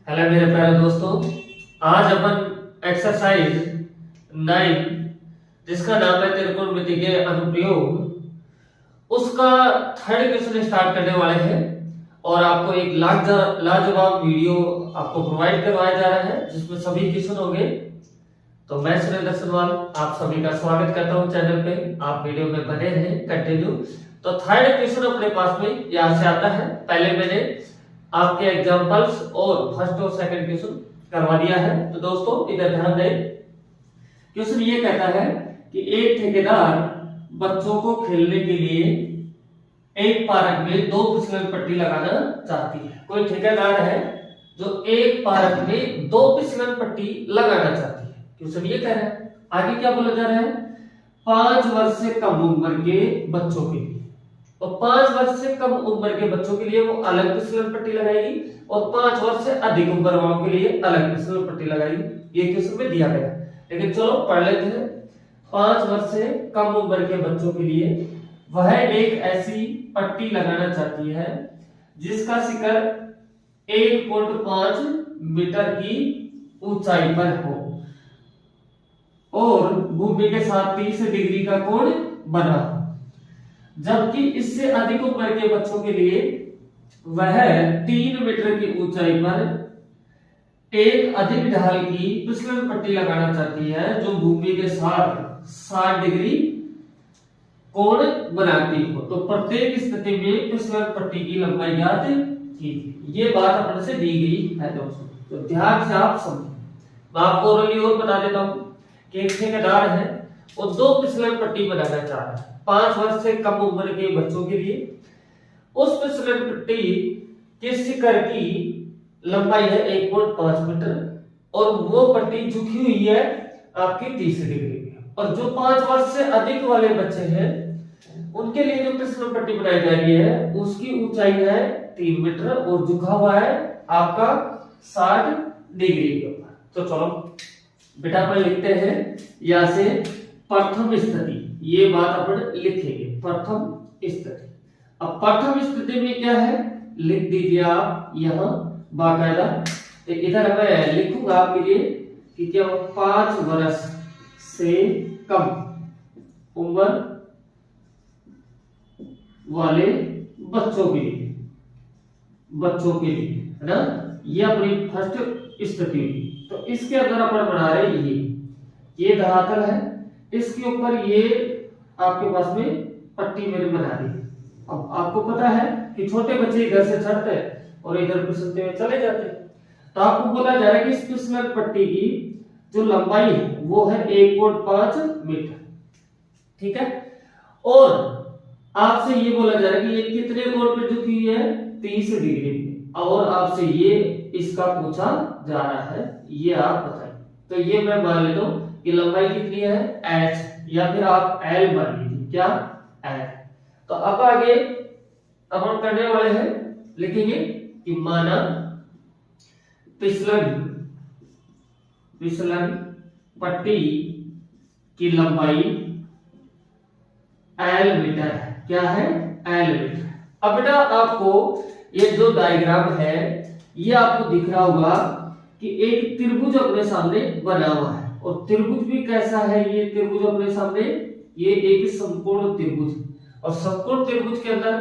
Hello मेरे प्यारे दोस्तों, आज अपन एक्सरसाइज 9 जिसका नाम है त्रिकोणमिति के अनुप्रयोग उसका थर्ड क्वेश्चन स्टार्ट करने वाले हैं। और आपको एक लाजवाब वीडियो आपको प्रोवाइड करवाया जा रहा है जिसमें सभी क्वेश्चन होंगे। तो मैं सुरेंद्र सनवाल आप सभी का स्वागत करता हूं चैनल पे। आप वीडियो में बने रहें कंटिन्यू। तो थर्ड क्वेश्चन अपने पास में यहाँ से आता है। पहले मैंने आपके एग्जांपल्स और फर्स्ट और सेकंड क्वेश्चन करवा दिया है। तो दोस्तों इधर ध्यान दें। क्वेश्चन ये कहता है कि एक ठेकेदार बच्चों को खेलने के लिए एक पार्क में 2 फिसलन पट्टी लगाना चाहती है। कोई ठेकेदार है जो एक पार्क में 2 फिसलन पट्टी लगाना चाहती है। क्वेश्चन ये कह रहा है, आगे क्या बोला जा रहा है, 5 वर्ष से कम उम्र के बच्चों के लिए। तो 5 वर्ष से कम उम्र के बच्चों के लिए वो अलग फिसलन पट्टी लगाएगी और 5 वर्ष से अधिक उम्र वालों के लिए अलग फिसलन पट्टी लगाएगी। ये क्वेश्चन में दिया गया। लेकिन चलो पढ़ लेते हैं। 5 वर्ष से कम उम्र के बच्चों के लिए वह एक ऐसी पट्टी लगाना चाहती है जिसका शिखर 1.5 मीटर की ऊंचाई पर हो और भूमि के साथ 30 डिग्री का कोण बना हो, जबकि इससे अधिक उम्र के बच्चों के लिए वह 3 मीटर की ऊंचाई पर एक अधिक ढाल की फिसलन पट्टी लगाना चाहती है जो भूमि के साथ 60 डिग्री कोण बनाती हो। तो प्रत्येक स्थिति में फिसलन पट्टी की लंबाई ज्ञात कीजिए। ये बात अपने से दी गई है दोस्तों, तो ध्यान से आप समझें। मैं आपको और बता देता हूं कि एक ठेकेदार है वो 2 फिसलन पट्टी बनाना चाह रहा है 5 वर्ष से कम उम्र के बच्चों के लिए। उस फिसलन पट्टी के शिखर की लंबाई है 1.5 मीटर और वो पट्टी झुकी हुई है आपकी 30 डिग्री में। और जो 5 वर्ष से अधिक वाले बच्चे हैं उनके लिए जो फिसलन पट्टी बनाई जा रही है उसकी ऊंचाई है 3 मीटर और झुका हुआ है आपका 60 डिग्री के ऊपर। तो चलो बेटा अपन लिखते हैं यहां से प्रथम स्थिति। ये बात अपन लिखेंगे प्रथम स्थिति। अब प्रथम स्थिति में क्या है लिख दीजिए आप यहां बाकायदा। तो इधर मैं लिखूंगा आपके लिए कि क्या 5 वर्ष से कम उम्र वाले बच्चों के लिए है ना। ये अपनी फर्स्ट स्थिति हुई। तो इसके अंदर अपन बना रहे ये धरातल है, इसके ऊपर ये आपके पास में पट्टी मैंने बना दी। अब आपको पता है कि छोटे बच्चे इधर से चढ़ते हैं और इधर फिसलते हुए चले जाते हैं। तो आपको बोला जा रहा है कि इस फिसलन पट्टी की जो लंबाई है वो है 1.5 मीटर, ठीक है। और आपसे ये बोला जा रहा है कि ये कितने कोण पे झुकी हुई है 30 डिग्री पे, और आपसे ये इसका पूछा जा रहा है, ये आप बताइए। तो ये मैं मान लेता हूं कि लंबाई कितनी है h, या फिर आप l मान लीजिए, क्या l। तो अब आगे अपन करने वाले हैं, लिखेंगे कि माना फिसलन पट्टी की लंबाई l मीटर है। क्या है l मीटर। अब बेटा आपको ये जो डायग्राम है ये आपको दिख रहा होगा कि एक त्रिभुज अपने सामने बना हुआ है। और त्रिभुज भी कैसा है, ये त्रिभुज अपने सामने ये एक समकोण त्रिभुज, और समकोण त्रिभुज के अंदर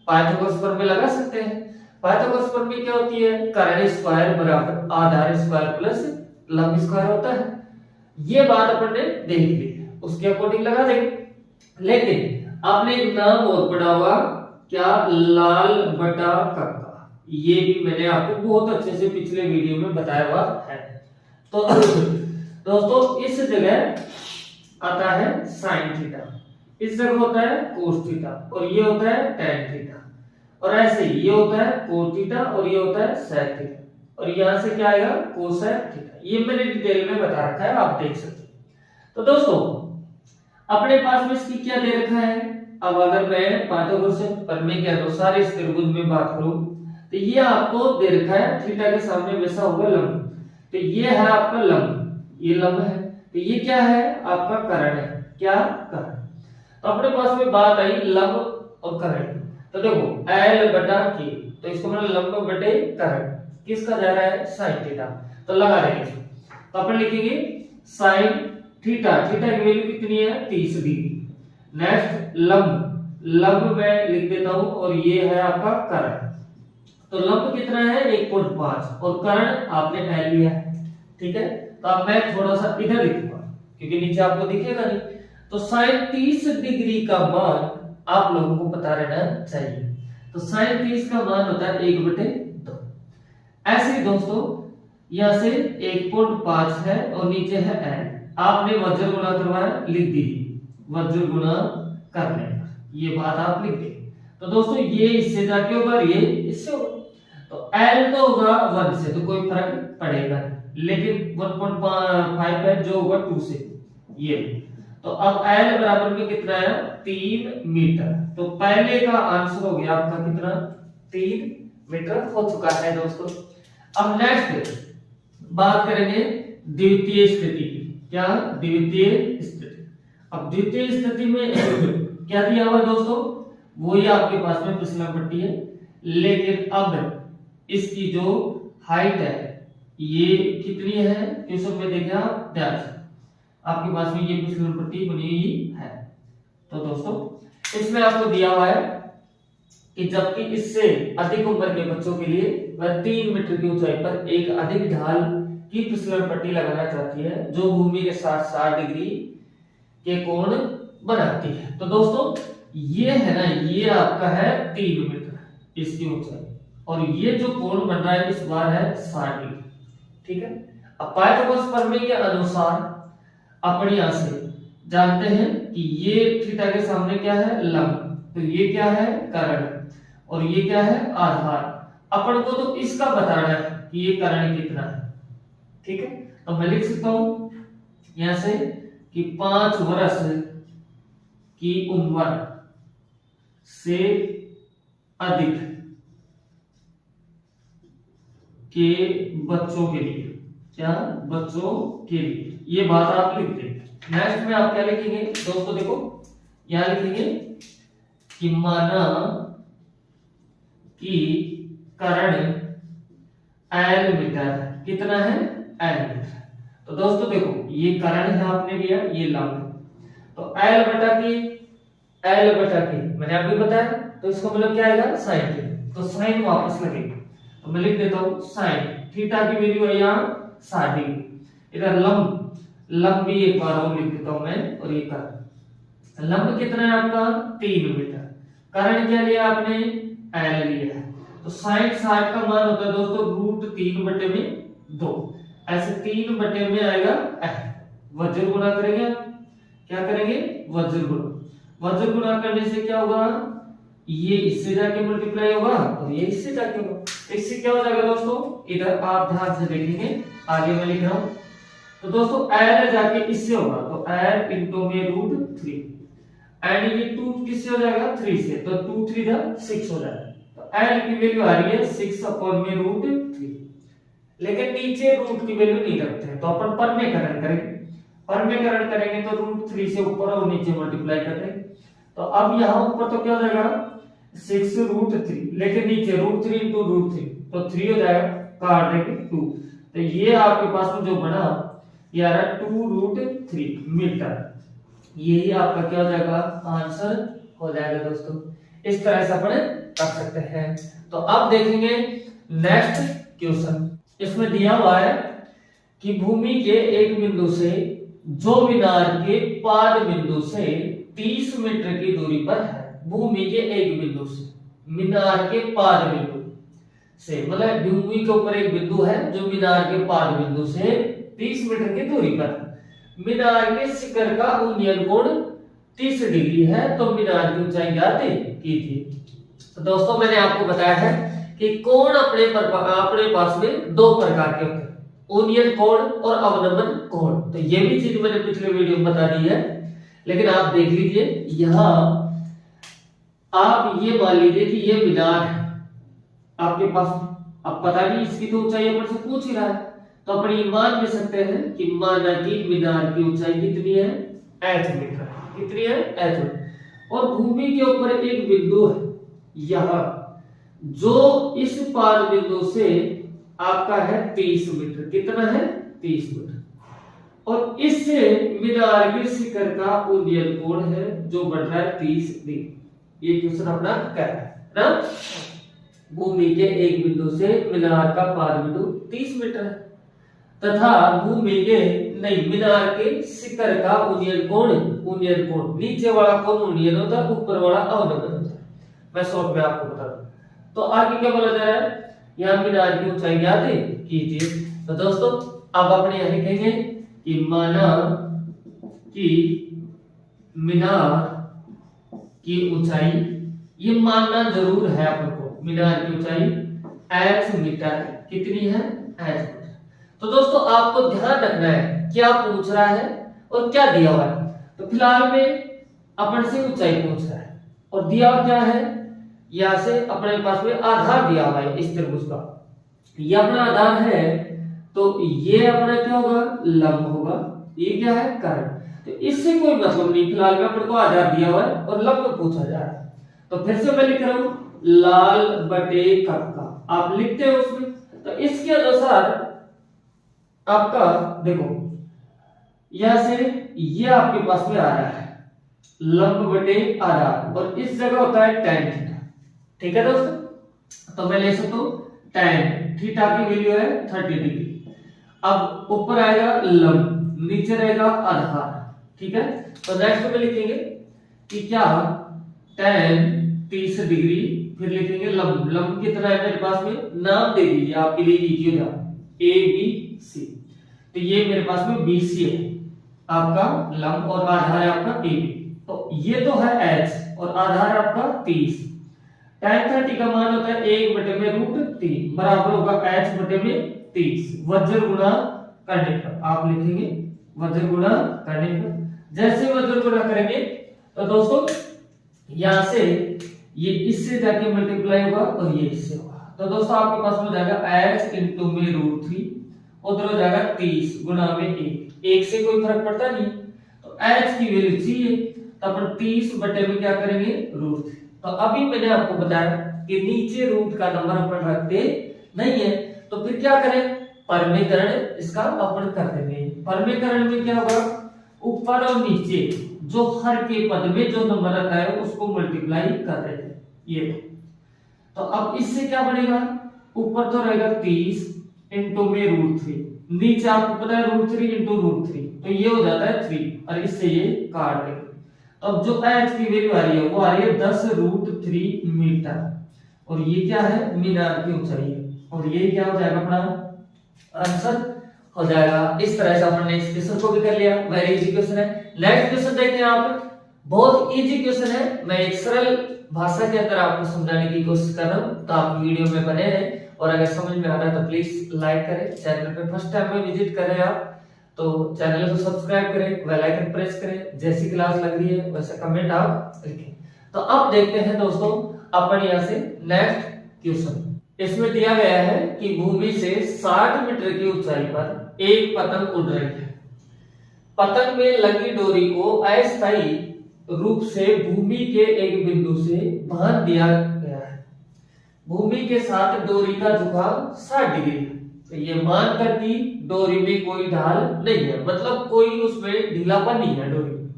पाइथागोरस प्रमेय लगा सकते हैं। पाइथागोरस प्रमेय क्या होती है, कर्ण स्क्वायर बराबर आधार स्क्वायर प्लस लंब स्क्वायर होता है। ये बात अपन ने देख ली, उसके अकॉर्डिंग लगा देंगे। लेकिन आपने एक नाम और पढ़ा होगा, क्या, लाल बटा कक्का। ये भी मैंने आपको बहुत अच्छे से पिछले वीडियो में बताया हुआ है। तो दोस्तों इस जगह आता है साइन थीटा, इस जगह होता है कोस थीटा, और ये होता है टेन थीटा, और ऐसे ये होता है कोस थीटा और ये होता है सेक थीटा, और यहां से क्या आएगा कोसेक थीटा। ये मैंने डिटेल में बता रखा है, आप देख सकते हैं। तो दोस्तों अपने पास में इसकी क्या दे रखा है। अब अगर मैं पाइथागोरस प्रमेय के अनुसार इस त्रिभुज में बात करूं तो ये आपको दे रखा है थीटा के सामने वैसा होगा लंब। तो ये है आपका लंब, ये लंब है। तो ये क्या है आपका कर्ण है, क्या कर्ण। तो अपने पास में बात आई लंब और कर्ण। तो देखो l बटा k, तो इसको मतलब लंब बटे कर्ण। किसका जा रहा है, साइन थीटा। तो लगा देंगे, तो अपन लिखेंगे साइन थीटा, थीटा की वैल्यू कितनी है 30 डिग्री। नेक्स्ट लंब, लंब मैं लिख देता हूं और ये है आपका कर्ण। तो लंब कितना है 1.5 और कर्ण आपने एल लिया है, ठीक है। तो अब मैं थोड़ा सा इधर लिखूंगा क्योंकि नीचे आपको दिखेगा नहीं। तो साइन 30 डिग्री का मान आप लोगों को पता रहना चाहिए। तो साइन 30 का मान होता है 1/2। ऐसे ही दोस्तों यहां से 1.5 है और नीचे है एल, आपने वज्र गुणा करवाया, लिख दीजिए वज्र गुणा करने पर ये बात आप लिख देंगे। तो दोस्तों ये इससे जाके होगा, ये इससे होगा। तो एल तो होगा 1 से तो कोई फर्क पड़ेगा नहीं, लेकिन 1.5 है जो होगा 2 से ये। तो अब एल बराबर में कितना है 3 मीटर। तो पहले का आंसर हो गया आपका कितना 3 मीटर हो चुका है दोस्तों। अब नेक्स्ट बात करेंगे द्वितीय स्थिति की। क्या, द्वितीय स्थिति। अब द्वितीय स्थिति में क्या दिया हुआ दोस्तों, वही आपके पास में फिसलन पट्टी है, लेकिन अब इसकी जो हाइट है ये कितनी है, क्वेश्चन में देखिए आप ध्यान से, आपके पास में ये फिसलन पट्टी बनी हुई है। तो दोस्तों इसमें आपको दिया हुआ है कि जबकि इससे अधिक उम्र के बच्चों के लिए वह 3 मीटर की ऊंचाई पर एक अधिक ढाल की फिसलन पट्टी लगाना चाहती है जो भूमि के साथ 60 डिग्री के कोण बनाती है। तो दोस्तों ये है ना, ये आपका है 3 मीटर इसकी ऊंचाई और ये जो कोण बन रहा है इस बार है 60 डिग्री, ठीक है। अब पाइथागोरस प्रमेय के अनुसार अपन यहां से जानते हैं कि ये थीटा के सामने क्या है लंब, तो ये क्या है कर्ण और ये क्या है आधार। अपन को तो इसका बताना है कि ये कर्ण कितना है, ठीक है। तो मैं लिख सकता हूं यहां से कि 5 वर्ष की उम्र से अधिक के बच्चों के लिए, क्या बच्चों के लिए, ये बात आप लिख दें। नेक्स्ट में आप क्या लिखेंगे दोस्तों, देखो यहां लिखेंगे कि माना कि कर्ण एल मीटर, कितना है एल मीटर। तो दोस्तों देखो ये कर्ण है आपने लिया, ये लंब है, तो एल बटा की मैंने अभी बताया, तो इसका मतलब क्या आएगा साइन थीटा। तो साइन वापस लगेगा, तो मैं लिख देता हूं साइन थीटा की वैल्यू है यहां 60 डिग्री। इधर लंब भी एक बार और लिख देता हूं मैं, और ये कर्ण, लंब कितना है आपका 3 मीटर, कर्ण क्या लिया आपने एल लिया है। तो साइन 60 का मान होता है दोस्तों √3/2, ऐसे 3 बटे में आएगा वज्र गुणा करेंगे, क्या करेंगे वज्र वज्र गुणा करने से क्या होगा, ये इससे जाके मल्टीप्लाई होगा और ये इससे जाके होगा, इससे क्या हो जाएगा दोस्तों, इधर आप ध्यान से देखेंगे, आगे मैं लिख रहा हूं। तो दोस्तों एल जाके इससे होगा, तो एल इंटू में √3 एंड ये 2 किससे हो जाएगा 3 से, तो 2 3 6 हो जाएगा। तो एल की वैल्यू आ रही है 6/√3, लेकिन नीचे रूट की वैल्यू नहीं रखते हैं, तो अपन परमेकरण करेंगे, परमेकरण करेंगे तो √3 से ऊपर और नीचे मल्टीप्लाई कर देंगे। तो अब यहां ऊपर तो क्या हो जाएगा 6√3, लेकिन नीचे √3 × √3 तो 3 हो जाएगा, काट देंगे 2, तो ये आपके पास में जो बना ये आ रहा है 2√3 मीटर। यही आपका क्या हो जाएगा आंसर हो जाएगा दोस्तों। इस तरह से अपन कर सकते हैं। तो अब देखेंगे नेक्स्ट क्वेश्चन। इसमें दिया हुआ है कि भूमि के एक बिंदु से जो मीनार के पाद बिंदु से 30 मीटर की दूरी पर है, भूमि के एक बिंदु से मीनार के पाद बिंदु से, मतलब भूमि के ऊपर एक बिंदु है जो मीनार के पाद बिंदु से 30 मीटर की दूरी पर है। मीनार के शिखर का उन्नयन कोण 30 डिग्री है, तो मीनार की ऊंचाई ज्ञात कीजिए। तो दोस्तों मैंने आपको बताया है कि कोण अपने पास में 2 प्रकार के होते हैं, उन्नयन कोण और अवनमन कोण। तो ये भी चीज मैंने पिछले वीडियो में बता दी है, लेकिन आप देख लीजिए यहां आप ये मान लीजिए कि ये मीनार है आपके पास, अब पता नहीं इसकी तो ऊंचाई अपन से पूछ ही रहा है, तो अपन ये मान भी सकते हैं कि माना कि मीनार की ऊंचाई कितनी है h मीटर, कितनी है h मीटर, और भूमि के ऊपर एक बिंदु है यहां जो इस पाद बिंदु से आपका है 30 मीटर। कितना है? 30 मीटर। और इससे मीनार के शिखर का उन्नयन कोण है जो बढ़ रहा है 30 डिग्री। ये क्वेश्चन अपना क्या है ना? भूमि के एक बिंदु से मीनार का पाद बिंदु 30 मीटर है तथा भूमि के नहीं मीनार के शिखर का उन्नयन कोण नीचे वाला कोण उन्नयन होता है, ऊपर वाला अवनमन होता है। मैं शॉर्ट में आपको बता दूं। तो आगे क्या बोला जा रहा है? यहाँ मीनार की ऊंचाई ज्ञात कीजिए। तो दोस्तों अब अपने यहाँ लिखेंगे कि माना कि मीनार की ऊंचाई, ये मानना जरूर है आपको, मीनार की ऊंचाई h मीटर है। कितनी है? h metre. तो दोस्तों आपको ध्यान रखना है क्या पूछ रहा है और क्या दिया हुआ है। तो फिलहाल में अपन से ऊंचाई पूछ रहा है और दिया हुआ क्या है? यहां से अपने पास में आधार दिया हुआ है इस त्रिभुज का, ये अपना आधार है। तो ये अपना क्या होगा? लंब होगा। ये क्या है? कर्ण। तो इससे कोई मतलब नहीं, फिलहाल में अपन को आधार दिया हुआ है और लंब पूछा जा रहा है। तो फिर से मैं लिख रहा हूं लाल बटे कक्का, आप लिखते हो उसमें। तो इसके अनुसार आपका देखो यहां से ये आपके पास में आ रहा है लंब बटे आधार और इस जगह होता है tan थीटा। ठीक है दोस्तों, तो मैं ले सकता हूं tan थीटा की वैल्यू है 30 डिग्री। अब ऊपर आएगा लंब, नीचे रहेगा आधार। ठीक है, तो नेक्स्ट में लिखेंगे कि क्या tan 30 डिग्री, फिर लिखेंगे लंब कितना है मेरे पास में, नाम दे दीजिए आपके लिए इजी हो जाए, ABC। तो ये मेरे पास में BC है आपका लंब और आधार है आपका AB। तो ये तो है h और आधार आपका 30। tan 30 का मान होता है 1/√3 बराबर होगा h बटे में 30 वज्र गुणा करने पर। आप लिखेंगे वज्र गुणा करने पर। जैसे वज्र गुणा करेंगे तो दोस्तों यहां से ये इससे जाके मल्टीप्लाई होगा और ये इससे होगा। तो दोस्तों आपके पास में हो जाएगा h इंटू में √3, उधर हो जाएगा 30 गुणा में 1 से कोई फर्क पड़ता नहीं। तो h की वैल्यू चाहिए तो अपन 30 बटे में क्या करेंगे? √3। तो अभी मैंने आपको बताया कि नीचे रूट का नंबर अपन रखते नहीं है, तो फिर क्या करें? परमीकरण इसका अपन कर देंगे। परमीकरण में क्या होगा? ऊपर और नीचे जो हर के पद में जो नंबर आता है उसको मल्टीप्लाई कर देते हैं। ये तो अब इससे क्या बनेगा? ऊपर तो रहेगा 30 इंटू में √3, नीचे आपको पता है √3 इंटू √3, तो ये हो जाता है 3 और इससे ये काट देंगे। अब जो h की वैल्यू आ रही है वो आ रही है 10√3 मीटर और ये क्या है? मीनार की ऊंचाई है। और ये क्या हो जाएगा? अपना आंसर हो जाएगा। इस तरह से हमने इस क्वेश्चन को भी कर लिया। वेरी इजी क्वेश्चन है। नेक्स्ट क्वेश्चन देखते हैं आप, बहुत इजी क्वेश्चन है। मैं एक सरल भाषा के अंदर आपको समझाने की कोशिश कर रहा हूं, तो आप वीडियो में बने रहें। और अगर समझ में आ रहा है तो प्लीज लाइक करें। चैनल पे फर्स्ट टाइम में विजिट कर रहे हैं आप तो चैनल को सब्सक्राइब करें, बेल आइकन प्रेस करें। जैसी क्लास लग रही है वैसे कमेंट आप लिखें। तो अब देखते हैं दोस्तों अपन यहां से नेक्स्ट क्वेश्चन। इसमें दिया गया है कि भूमि से 60 मीटर की ऊंचाई पर एक पतंग उड़ रही है। पतंग में लगी डोरी को अस्थायी रूप से भूमि के एक बिंदु से बांध दिया गया है। भूमि के साथ डोरी का झुकाव 60 डिग्री है। तो ये मानकर कि डोरी में कोई ढाल नहीं है, मतलब कोई उसमें ढीलापन नहीं है डोरी में।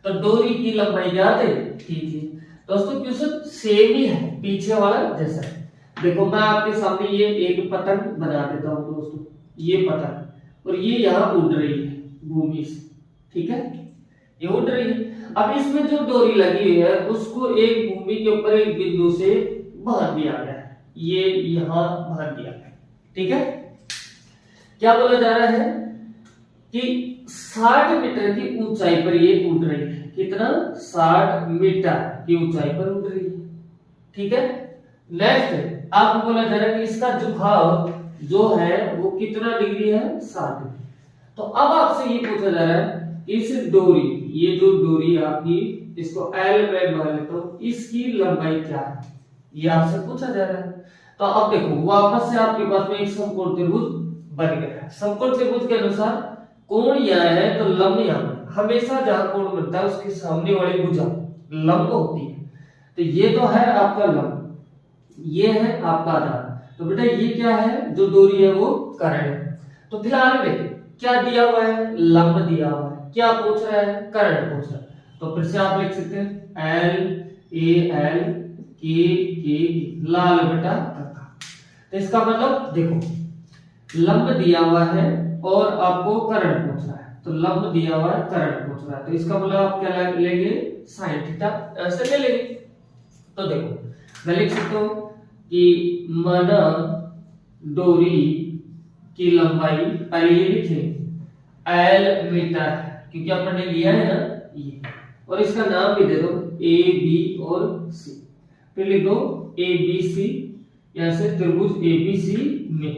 तो डोरी की लंबाई ज्ञात है कीजिए। दोस्तों क्वेश्चन सेम ही है, पीछे वाला जैसा है। देखो मैं आपके सामने ये एक पतंग बना देता हूं दोस्तों, ये पतंग और ये यहाँ उड़ रही है भूमि से। ठीक है, ये उड़ रही है। अब इसमें जो डोरी लगी हुई है उसको एक भूमि के ऊपर एक बिंदु से बांध दिया गया है, ये यहाँ बांध दिया गया। ठीक है, क्या बोला जा रहा है कि 60 मीटर की ऊंचाई पर ये उड़ रही है। कितना? 60 मीटर की ऊंचाई पर उड़ रही है। ठीक है, नेक्स्ट आपको बोला जा रहा है कि इसका झुकाव जो है वो कितना डिग्री है? 60 डिग्री। तो अब आपसे ये पूछा जा रहा है कि इस डोरी, ये जो डोरी आपकी, इसको L में मान लेता हूं, इसकी लंबाई क्या है, ये आपसे पूछा जा रहा है। तो अब देखो वापस से आपके पास में एक समकोण त्रिभुज बन गया है। समकोण त्रिभुज के अनुसार कोण यहाँ है तो लंब यहाँ है। हमेशा जहां कोण बनता है उसके सामने वाली भुजा लंब होती है। तो ये तो है आपका लंब, ये है आपका आधार। तो बेटा ये क्या है, जो डोरी है वो कर्ण है। तो फिलहाल में क्या दिया हुआ है, लंब दिया हुआ है, क्या पूछ रहा है, कर्ण पूछ रहा है। तो फिर से आप लिख सकते हैं L के लाल बटा कक्का। तो इसका मतलब देखो लंब दिया हुआ है और आपको कर्ण पूछ रहा है, तो लंब दिया हुआ है कर्ण पूछ रहा है, तो इसका मतलब आप क्या लेंगे, साइन थीटा ऐसे ले लेंगे। तो देखो मैं लिख सकता हूं कि माना डोरी की लंबाई, पहले ये लिखे L मीटर, क्योंकि अपन ने लिया है ना ये, और इसका नाम भी दे दो A B और C। फिर लिख दो ABC, यहां से त्रिभुज ABC में।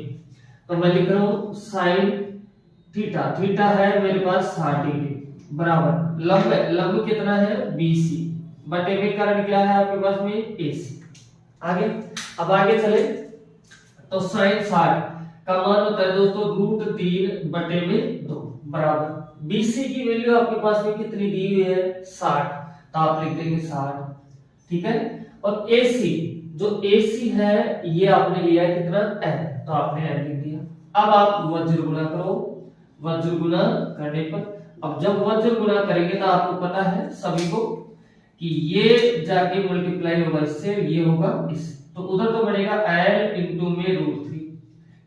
तो मैं लिख रहा हूं साइन थीटा, थीटा है मेरे पास 60 डिग्री बराबर लंब कितना है BC बटे में कर्ण क्या है आपके पास में AC। आगे अब आगे चले तो साइन 60 का मान होता है दोस्तों √3 बटे में 2 बराबर BC की वैल्यू आपके पास में कितनी दी हुई है 60, तो आप लिख देंगे 60, ठीक है। और AC, जो AC है ये आपने लिया है कितना n, तो आपने n लिख दिया। अब आप वज्र गुणा करो, वज्र गुणा करने पर, अब जब वज्र गुणा करेंगे तो आपको पता है सभी को कि ये जाके मल्टीप्लाई होगा इससे, ये होगा इससे, तो उधर तो बनेगा L इंटू में √3,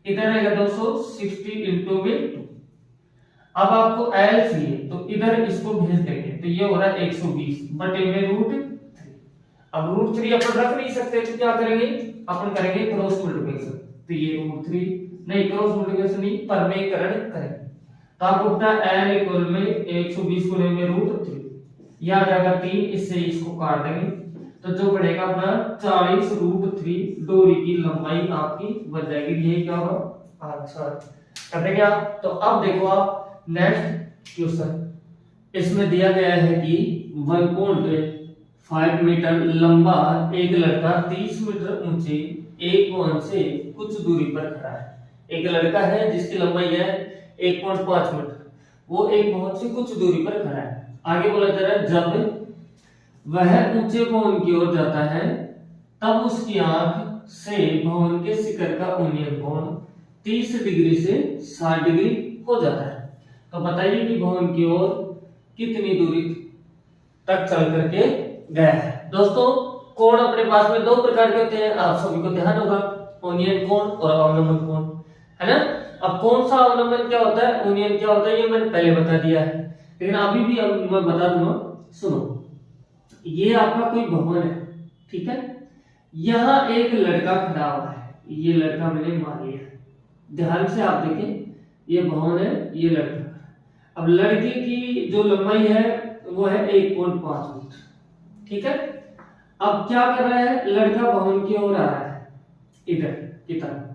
इधर आएगा 260 इंटू में 2। अब आपको L चाहिए तो इधर इसको भेज देंगे, तो ये हो रहा है 120 बटे में √3। अब √3 अपन रख नहीं सकते तो क्या करेंगे, अपन करेंगे क्रॉस मल्टीप्लिकेशन, तो ये √3 नहीं, क्रॉस मल्टीप्लिकेशन नहीं, परमेयकरण करेंगे। तो आपको पता है L इक्वल में 120 गुणे में √3, यह आ जाएगा 3, इससे इसको काट देंगे, तो जो बढ़ेगा अपना 40 √3 डोरी की लंबाई आपकी बन जाएगी। ये क्या होगा आंसर, कर देंगे आप। तो अब देखो आप नेक्स्ट क्वेश्चन, इसमें दिया गया है कि 1.5 मीटर लंबा एक लड़का 30 मीटर ऊंचे एक भवन से कुछ दूरी पर खड़ा है। एक लड़का है जिसकी लंबाई है 1.5 मीटर, वो एक भवन से कुछ दूरी पर खड़ा है। आगे बोला जा रहा है जब वह ऊंचे भवन की ओर जाता है तब उसकी आंख से भवन के शिखर का उन्नयन कोण 30 डिग्री से 60 डिग्री हो जाता है। तो बताइए कि भवन की ओर कितनी दूरी तक चल करके गया है। दोस्तों कोण अपने पास में दो प्रकार के होते हैं, आप सभी को ध्यान होगा, उन्नयन कोण और अवनमन कोण, है ना। अब कौन सा अवनमन क्या होता है, उन्नयन क्या होता है, ये मैंने पहले बता दिया है, लेकिन अभी भी मैं बता दूंगा। सुनो, ये आपका कोई भवन है, ठीक है, यहाँ एक लड़का खड़ा हुआ है, ये लड़का मैंने मान लिया, ध्यान से आप देखें, ये भवन है, ये लड़का। अब लड़के की जो लंबाई है वो है 1.5 मीटर, ठीक है। अब क्या कर रहा है, लड़का भवन की ओर आ रहा है इधर की तरफ,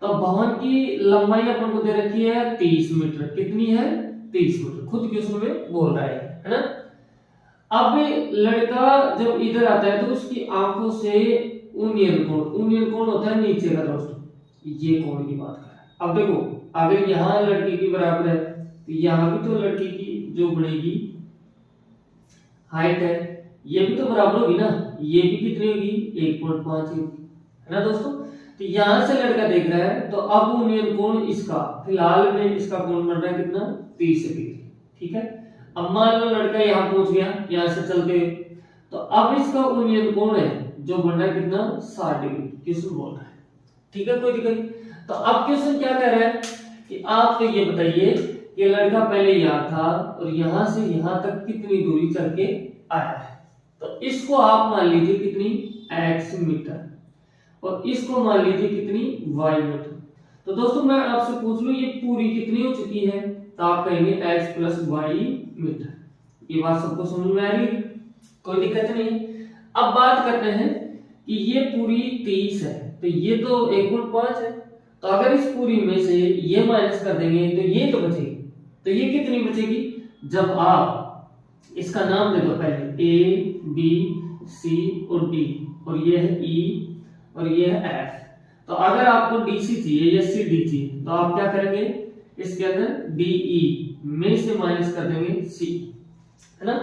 तो भवन की लंबाई अपन को दे रखी है 30 मीटर, कितनी है 30 मीटर, खुद क्वेश्चन में बोल रहा है ना। अब लड़का जब इधर आता है तो उसकी आंखों से उन्नयन कोण होता है नीचे का दोस्तों, ये कोण की बात कर रहा है। अब देखो अगर यहाँ लड़की की बराबर है तो यहाँ भी तो लड़की की जो बढ़ेगी हाइट है ये भी तो बराबर होगी ना, ये भी कितनी होगी 1.5 होगी, है ना दोस्तों। तो यहाँ से लड़का देख रहा है, तो अब उन्नयन कोण इसका फिलहाल में इसका कोण बन रहा है कितना 30 डिग्री, ठीक है। अब मान लो लड़का यहाँ पहुंच गया, यहाँ से चलते हुए, तो अब इसका उन्नयन कोण है जो बन रहा है कितना 60 डिग्री, क्वेश्चन बोल रहा है, ठीक है, कोई दिक्कत नहीं। तो अब क्वेश्चन क्या कह रहा है कि आप तो ये बताइए कि लड़का पहले यहाँ था और यहाँ से यहाँ तक कितनी दूरी चल के आया है। तो इसको आप मान लीजिए कितनी x मीटर और इसको मान लीजिए कितनी y मीटर। तो दोस्तों मैं आपसे पूछ लूं ये पूरी कितनी हो चुकी है, तो आप कहेंगे x प्लस y मीटर। ये बात सबको समझ में आ रही है, कोई दिक्कत नहीं। अब बात करते हैं कि ये पूरी 30 है, तो ये तो 1.5 है, तो अगर इस पूरी में से ये माइनस कर देंगे तो ये तो बचेगी, तो ये कितनी बचेगी, जब आप इसका नाम दे दो पहले A B C और D और ये है E और ये है F। तो अगर आपको DC चाहिए या CD चाहिए तो आप क्या करेंगे, इसके अंदर DE में से माइनस कर देंगे C, है ना।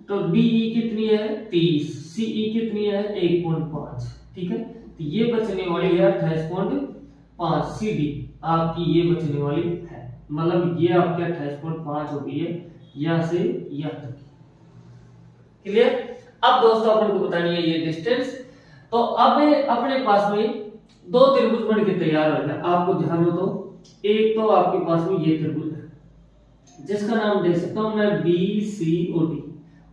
तो DE कितनी है 30, CE कितनी है 1.5, ठीक है। तो ये बचने वाली है 28.5 CD आपकी ये बचने वाली है, मतलब ये आपके 28.5 हो गई है यहां से यहां तक। क्लियर? अब दोस्तों अपन को बतानी है ये डिस्टेंस। तो अब अपने पास में दो त्रिभुज बन के तैयार हो गया, आपको ध्यान हो तो एक तो आपके पास में ये त्रिभुज है जिसका नाम दे सकता हूं मैं BCOD,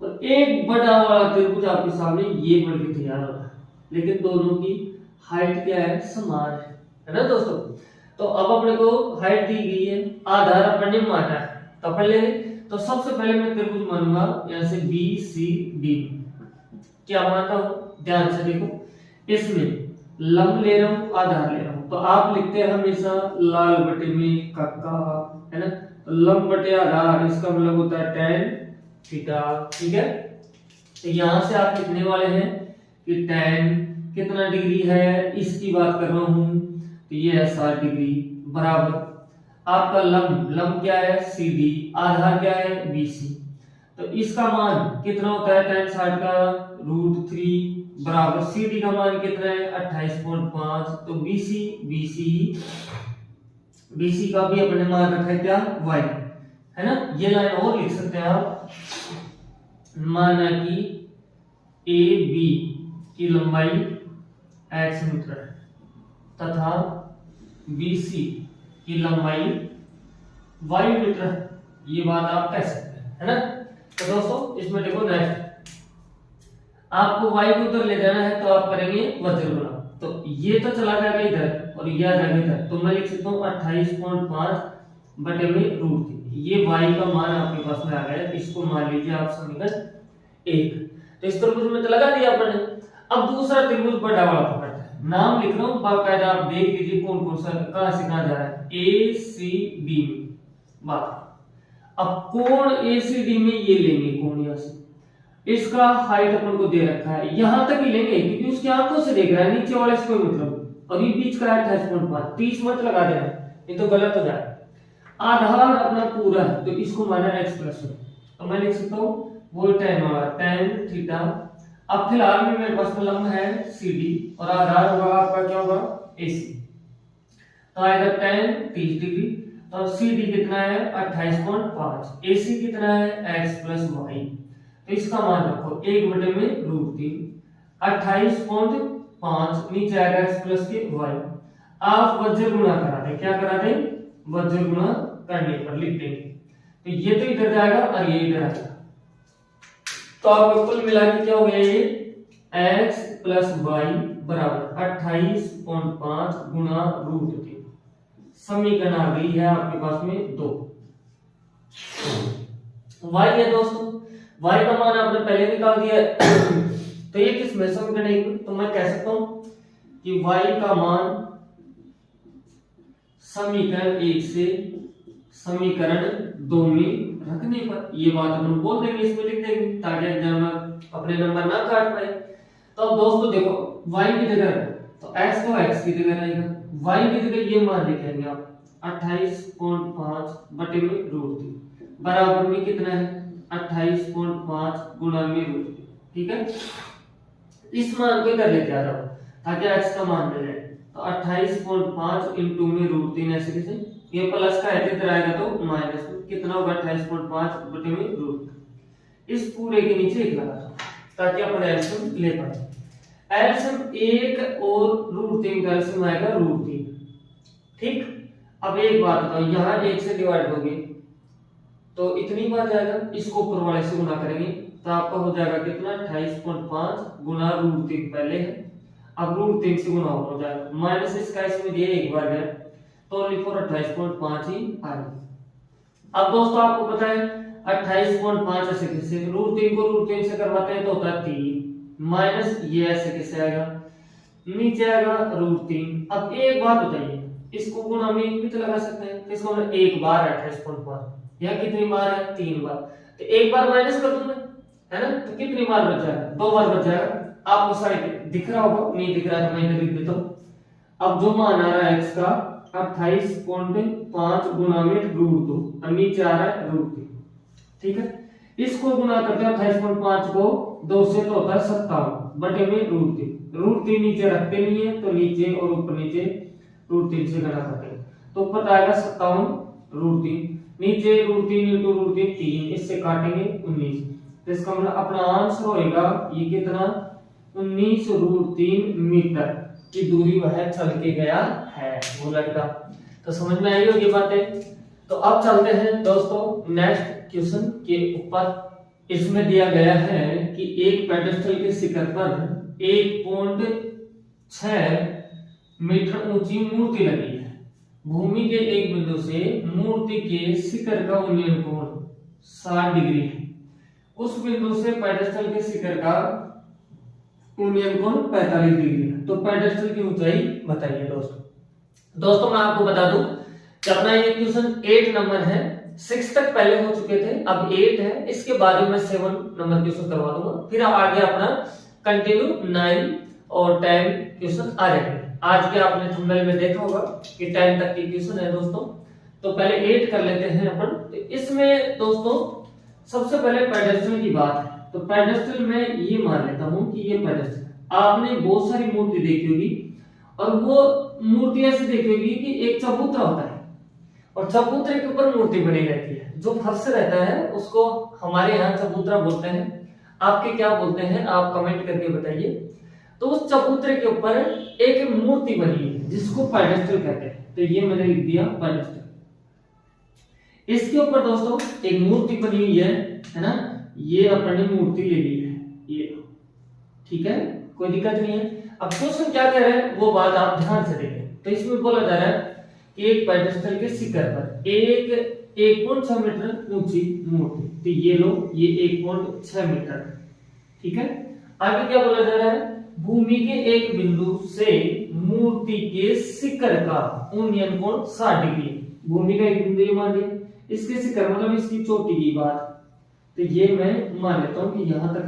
और एक बड़ा वाला त्रिभुज आपके सामने ये बन के तैयार हो रहा है, लेकिन दोनों की हाइट क्या है, समान है ना दोस्तों। तो अब अपने को हाइट दी गई है, आधार अपन ने माना है, तो अपन ले तो सबसे पहले मैं त्रिभुज मानूंगा यहां से BCD। क्या मानता हूं, ध्यान से देखो, इसमें लंब ले रहा हूं आधार ले रहा हूं, तो आप लिखते हैं हमेशा लाल बटे में कक्का, है ना, तो लंब बटे आधार इसका मतलब होता है tan थीटा। ठीक है, तो यहां से आप लिखने वाले हैं कि tan कितना डिग्री है, इसकी बात कर रहा हूं, तो ये है 60 डिग्री, बराबर आपका लंब क्या है CD, आधार क्या है BC, तो इसका मान कितना होता है tan 60 का √3, बराबर CD का मान कितना है 28.5, तो BC का भी अपने मान रखा है क्या y, है ना। ये लाइन और लिख सकते हैं आप, माना कि AB की लंबाई x मीटर तथा BC की लंबाई y मीटर, ये बात आप कह सकते हैं, है ना। तो दोस्तों इसमें देखो नेक्स्ट आपको y को उधर ले जाना है तो आप करेंगे वज्र गुणा, तो ये तो चला जाएगा इधर और ये आ जाएगा इधर, तो मैं लिख सकता हूँ 28.5 बटे में √3, ये y का मान आपके पास में आ गया, इसको मान लीजिए आप समीकरण 1। तो इस त्रिभुज में तो लगा दिया आपने। अब दूसरा त्रिभुज बड़ा वाला पकड़ते हैं, नाम लिख रहा हूँ बाकायदा, आप देख लीजिए कौन कौन सा कहां से कहां जा रहा है, ACD में बात। अब कोण ACD में ये लेंगे कोण, यहां से इसका हाइट अपन को दे रखा है, यहां तक ही लेंगे क्योंकि उसकी आंखों से देख रहा है, नीचे वाले से कोई मतलब, और ये बीच का है 28.5, 30 मत लगा देना नहीं तो गलत हो जाए। आधार अपना पूरा है तो इसको माना x प्लस, तो मैं लिख सकता हूं वो tan वाला tan थीटा। अब फिलहाल में मेरे पास लंब है CD और आधार होगा आपका क्या होगा AC, तो आएगा tan 30 डिग्री, तो CD कितना है 28.5, AC कितना है x प्लस y, तो इसका मान रखो 1 बटे में √3, 28.5 नीचे आएगा x प्लस के y, आप वज्र गुणा करा दें, क्या करा दें, वज्र गुणा करने पर लिख देंगे, तो ये तो इधर जाएगा और ये इधर आएगा, तो आपको कुल मिला के क्या हो गया, ये x प्लस y बराबर 28.5 गुणा √3, समीकरण आ गई है आपके पास में 2। y है दोस्तों, y का मान आपने पहले निकाल दिया है तो ये किस में समीकरण 1, तो मैं कह सकता हूं कि y का मान समीकरण 1 से समीकरण 2 में रखने पर, ये बात हम बोल देंगे, इसमें लिख देंगे ताकि एग्जाम में अपने नंबर ना काट पाए। तो अब दोस्तों देखो y की जगह तो x को x की जगह रहेगा, y की जगह ये मान लेके आएंगे आप 28.5 बटे में √3, बराबर में कितना है 28.5 गुणा में √3। ठीक है, इस मान को इधर लेके आ रहा हूं ताकि x का मान मिल जाए, तो 28.5 इंटू में √3, ऐसे कैसे, ये प्लस का है इधर आएगा तो माइनस में कितना होगा 28.5 बटे में √3, इस पूरे के नीचे 1 लगा दो ताकि अपन एलसीएम ले पाए। एलसीएम 1 और √3 का एलसीएम आएगा √3। ठीक, अब एक बात बताओ, यहाँ 1 से डिवाइड दोगे तो इतनी बार जाएगा, इसको ऊपर वाले से गुणा करेंगे तो आपका हो जाएगा कितना 28.5 गुणा √3 पहले है, अब √3 से गुणा हो जाएगा, माइनस इसका इसमें दिया एक बार गया तो ओनली फॉर 28.5 ही आएगा। अब दोस्तों आपको पता है 28.5 ऐसे कैसे, √3 को √3 से करवाते हैं तो होता है 3, माइनस ये ऐसे कैसे आएगा, नीचे आएगा √3। अब एक बात बताइए, इसको गुणा में 1 भी तो लगा सकते हैं, तो इसको मैं 1 बार 28.5, यह कितनी बार है 3 बार, तो 1 बार माइनस कर दूं मैं, है ना, तो कितनी बार बच जाएगा 2 बार बच जाएगा। आपको साइड दिख रहा होगा, नहीं दिख रहा है तो मैं इधर लिख देता हूं। अब जो मान आ रहा है x का 28.5 गुणा में √2 और नीचे आ रहा है √3। ठीक है, इसको गुणा करते हैं 28.5 को 2 से तो होता है 57 बटे में √3, √3 नीचे रखते नहीं है तो नीचे और ऊपर नीचे √3 से घटा करते हैं, तो ऊपर आएगा 57 √3, नीचे √3 × √3 3, इससे काटेंगे 19, तो इसका मतलब अपना आंसर होएगा ये कितना 19 √3 मीटर की दूरी वह चल के गया है वो लड़का। तो समझ में आई होगी बातें। तो अब चलते हैं दोस्तों नेक्स्ट क्वेश्चन के ऊपर। इसमें दिया गया है कि एक पेडेस्टल के शिखर पर 1.6 मीटर ऊंची मूर्ति लगी है। भूमि के एक बिंदु से मूर्ति के शिखर का उन्नयन कोण 60 डिग्री है। उस बिंदु से पेडेस्टल के शिखर का उन्नयन कोण 45 डिग्री है। तो पेडेस्टल की ऊंचाई बताइए दोस्तों मैं आपको बता दूं कि अपना ये क्वेश्चन 8 नंबर है, 6 तक पहले हो चुके थे, अब 8 है, इसके बाद में 7 नंबर क्वेश्चन करवा दूंगा, फिर अब आगे अपना कंटिन्यू 9 और 10 क्वेश्चन आ जाएंगे। आज के आपने थंबनेल में देखा होगा कि 10 तक के क्वेश्चन है दोस्तों, तो पहले 8 कर लेते हैं अपन। तो इसमें दोस्तों सबसे पहले पेडेस्टल की बात है, तो पेडेस्टल में ये मान लेता हूं कि ये पेडेस्टल, आपने बहुत सारी मूर्ति देखी होगी और वो मूर्ति ऐसी देखी होगी कि एक चबूतरा होता है और चबूतरे के ऊपर मूर्ति बनी रहती है, जो फर्श रहता है उसको हमारे यहाँ चबूतरा बोलते हैं, आपके क्या बोलते हैं आप कमेंट करके बताइए। तो उस चबूतरे के ऊपर एक मूर्ति बनी है जिसको पेडेस्टल कहते हैं, तो ये मैंने लिख दिया पेडेस्टल। इसके ऊपर दोस्तों एक मूर्ति बनी हुई है ना, ये अपन ने मूर्ति ले ली है ये, ठीक है, कोई दिक्कत नहीं है। अब क्वेश्चन क्या कह रहे हैं वो बात आप ध्यान से देखें। तो इसमें बोला जा रहा है कि एक पेडेस्टल के शिखर पर एक 1.6 मीटर ऊंची मूर्ति, तो ये लो ये 1.6 मीटर, ठीक है। आगे क्या बोला जा रहा है, भूमि के एक बिंदु से मूर्ति के शिखर का उन्नयन कोण 60 डिग्री। भूमि का एक बिंदु ये मान लिया, इसके शिखर मतलब इसकी चोटी की बात, तो ये मैं मान लेता हूं कि यहां तक